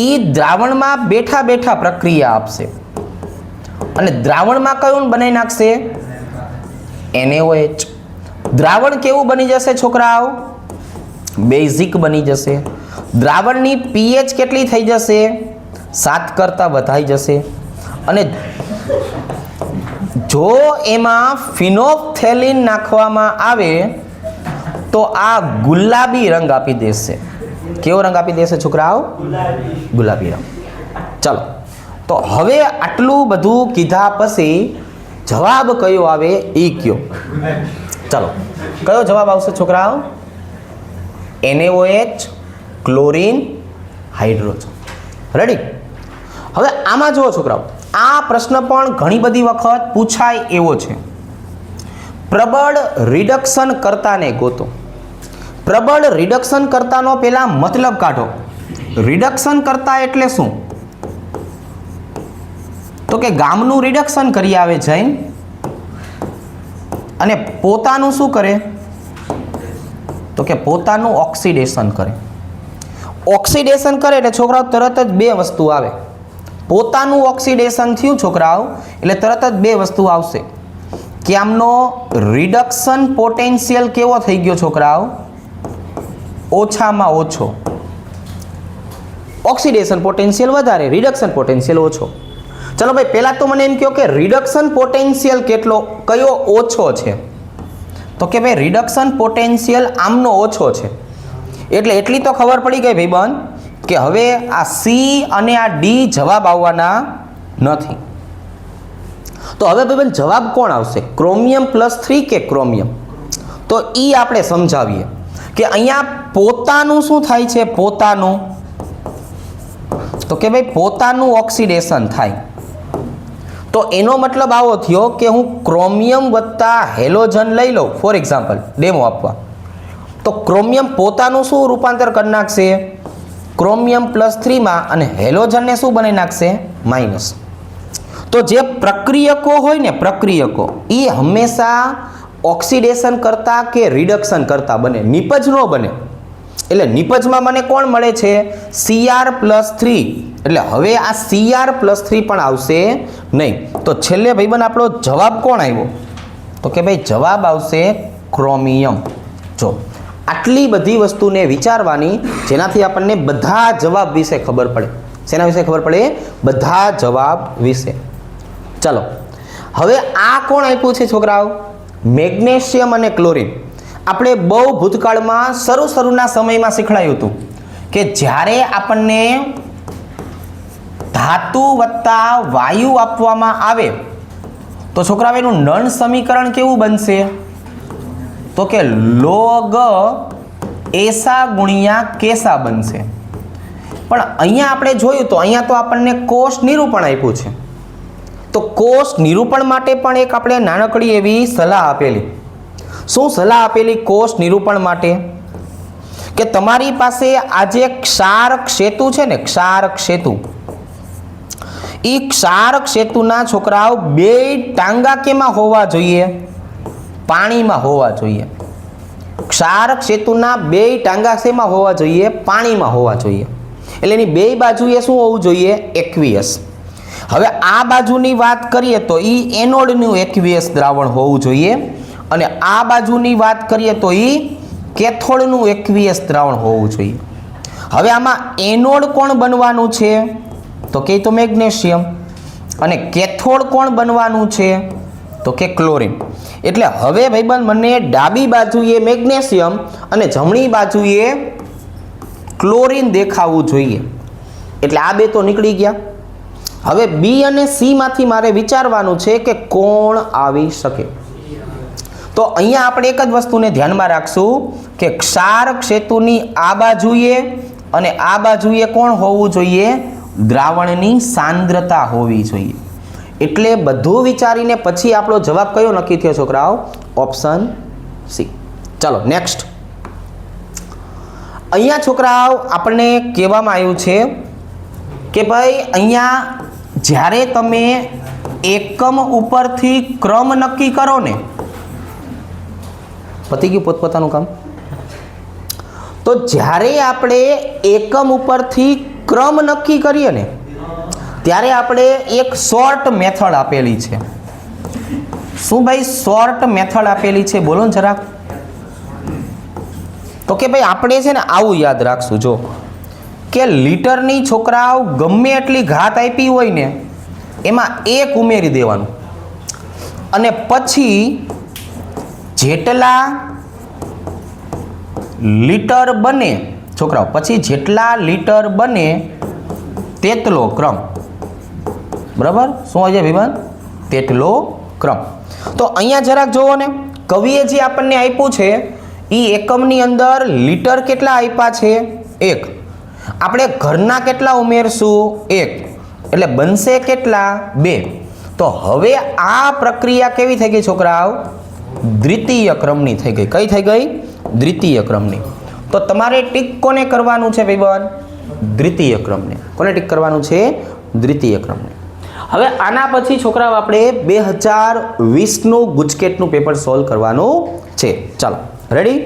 એ દ્રાવણમાં બેઠા બેઠા પ્રક્રિયા આપશે અને દ્રાવણમાં કયું બનાવી નાખશે? NaOH. દ્રાવણ કેવું બની જશે છોકરાઓ? બેઝિક બની જશે. દ્રાવણની pH કેટલી થઈ જશે? 7 કરતાં વધાઈ જશે. અને જો એમાં ફિનોલ્ફથેલિન નાખવામાં આવે તો આ ગુલાબી રંગ આપી દેશે. કેવો રંગ આપી દેશે છોકરાઓ? ગુલાબી રંગ. ચલો, તો હવે આટલું બધું કીધા પછી જવાબ કયો આવે એ કયો? ચલો, કયો જવાબ આવશે છોકરાઓ? NaOH, chlorine, hydrogen. રેડી? હવે આમાં જુઓ છોકરાઓ, આ પ્રશ્ન પણ ઘણી બધી વખત પૂછાય એવો છે. પ્રબળ રિડક્શન કર્તાને ગોતો. પ્રબળ રિડક્શન કર્તાનો પહેલા મતલબ કાઢો. રિડક્શન કર્તા એટલે શું? તો કે ગામનું રિડક્શન કરી આવે જૈન અને પોતાનું શું કરે? તો કે પોતાનું ઓક્સિડેશન કરે. ઓક્સિડેશન કરે એટલે છોકરાઓ તરત જ બે વસ્તુ આવે. પોતાનું ઓક્સિડેશન થયું છોકરાઓ એટલે તરત જ બે વસ્તુ આવશે કે આમનો રિડક્શન પોટેન્શિયલ કેવો થઈ ગયો છોકરાઓ? ઓછામાં ઓછો. ઓક્સિડેશન પોટેન્શિયલ વધારે, રિડક્શન પોટેન્શિયલ ઓછો. ચલો ભાઈ, પહેલા તો મને એમ કહો કે રિડક્શન પોટેન્શિયલ કેટલો કયો ઓછો છે? તો કે ભાઈ રિડક્શન પોટેન્શિયલ આમનો ઓછો છે. એટલે એટલી તો ખબર પડી ગઈ ભાઈબંધ કે હવે આ સી અને આ ડી જવાબ આવવાના નથી. તો હવે ભાઈબંધ જવાબ કોણ આવશે? ક્રોમિયમ +3 કે ક્રોમિયમ? તો એ આપણે સમજાવીએ કે અહીંયા પોતાનું શું થાય છે? પોતાનું, તો કે ભાઈ પોતાનું ઓક્સિડેશન થાય. તો એનો મતલબ આવો થયો કે હું ક્રોમિયમ વત્તા હેલોજન લઈ લઉં ફોર એક્ઝામ્પલ ડેમો આપવા. તો ક્રોમિયમ પોતાનું શું રૂપાંતર કરી નાખશે? ક્રોમિયમ +3 માં અને હેલોજનને શું બનાવી નાખશે? માઇનસ. તો જે પ્રક્રિયકો હોય ને પ્રક્રિયકો એ હંમેશા ઓક્સિડેશન કરતા કે રિડક્શન કરતા બને, નિપજ ન બને. એટલે નિપજમાં મને કોણ મળે છે? Cr+3. એટલે હવે આ Cr+3 પણ આવશે નહીં. તો છેલ્લે ભાઈબંધ આપણો જવાબ કોણ આવ્યો? તો કે ભાઈ જવાબ આવશે ક્રોમિયમ. જો આટલી બધી વસ્તુને વિચારવાની જેનાથી આપણને બધા જવાબ વિશે ખબર પડે. શેના વિશે ખબર પડે? બધા જવાબ વિશે. ચલો, હવે આ કોણ આપ્યું છે છોકરાઓ? મેગ્નેશિયમ અને ક્લોરીન. આપણે બહુ ભૂતકાળમાં શરૂના સમયમાં શીખવાડ્યું હતું કે જ્યારે આપણને ધાતુ વત્તા વાયુ આપવામાં આવે તો છોકરાઓ એનું નળ સમીકરણ કેવું બનશે? તો કે લોગ એસા ગુણ્યા કેસા બનશે. પણ અહીંયા આપણે જોયું તો અહીંયા તો આપણને કોષ નિરૂપણ આપ્યું છે. તો કોષ નિરૂપણ માટે પણ એક આપણે નાનકડી એવી સલાહ આપેલી. શું સલાહ આપેલી કોષ નિરૂપણ માટે? કે તમારી પાસે આજે ક્ષારક સેતુ છે ને, ક્ષારક સેતુ, એ ક્ષારક સેતુના છોકરાઓ બે ટાંગા કેમાં હોવા જોઈએ? પાણીમાં હોવા જોઈએ. ક્ષારક સેતુના બે ટાંગા શેમાં હોવા જોઈએ? પાણીમાં હોવા જોઈએ. એટલે એની બે બાજુએ શું હોવું જોઈએ? એક્વિયસ. હવે આ બાજુની વાત કરીએ તો એ એનોડનું એક્વિયસ દ્રાવણ હોવું જોઈએ અને આ બાજુની વાત કરીએ તો એ કેથોડનું એક્વિયસ દ્રાવણ હોવું જોઈએ. હવે આમાં એનોડ કોણ બનવાનું છે? તો કે તો મેગ્નેશિયમ. અને કેથોડ કોણ બનવાનું છે? તો કે ક્લોરીન. એટલે હવે ભાઈબંધ મને ડાબી બાજુએ મેગ્નેશિયમ અને જમણી બાજુએ ક્લોરીન દેખાવું જોઈએ. એટલે આ બે તો નીકળી ગયા. હવે બી અને સી માંથી મારે વિચારવાનું છે કે કોણ આવી શકે. તો અહીંયા આપણે એક જ વસ્તુને ધ્યાનમાં રાખશું કે ક્ષારક સેતુની આ બાજુએ અને આ બાજુએ કોણ હોવું જોઈએ? દ્રાવણની સાંદ્રતા હોવી જોઈએ. એટલે બધું વિચારીને પછી આપણો જવાબ કયો નક્કી થયો છોકરાઓ? Option C. ચલો નેક્સ્ટ. અહીંયા છોકરાઓ આપણને કહેવામાં આવ્યું છે કે ભાઈ અહીંયા જ્યારે તમે એકમ ઉપરથી ક્રમ નક્કી કરો ને, પતી ગયું પોતપોતાનું કામ. તો જ્યારે આપણે એકમ ઉપરથી ક્રમ નક્કી કરીએ ને ત્યારે આપણે એક શોર્ટ મેથડ આપેલી છે. શું ભાઈ શોર્ટ મેથડ આપેલી છે? બોલો ને જરાક. તો કે ભાઈ આપણે છે ને આવું યાદ રાખશું, જો કે લીટરની છોકરાઓ ગમે એટલી ઘાત આપી હોય ને એમાં 1 ઉમેરી દેવાનું, અને પછી જેટલા લીટર બને છોકરાઓ, પછી જેટલા લીટર બને તેટલો ક્રમ. બરાબર? શું હોય છે ભાઈબંધ? તેટલો ક્રમ. તો અહીંયા જરાક જોવો ને, કવિએ જે આપણને આપ્યું છે એ એકમની અંદર લીટર કેટલા આપ્યા છે? 1. આપણે ઘરના કેટલા ઉમેરશું? 1. એટલે બનશે કેટલા? 2. તો હવે આ પ્રક્રિયા કેવી થઈ ગઈ છોકરાઓ? દ્વિતીય ક્રમની થઈ ગઈ. કઈ થઈ ગઈ? દ્વિતીય ક્રમની. તો તમારે ટીક કોને કરવાનું છે ભાઈબંધ? દ્વિતીય ક્રમને. કોને ટીક કરવાનું છે? દ્વિતીય ક્રમને. હવે આના પછી છોકરાઓ આપણે 2020નું ગુજકેટનું પેપર સોલ્વ કરવાનું છે. ચાલો રેડી?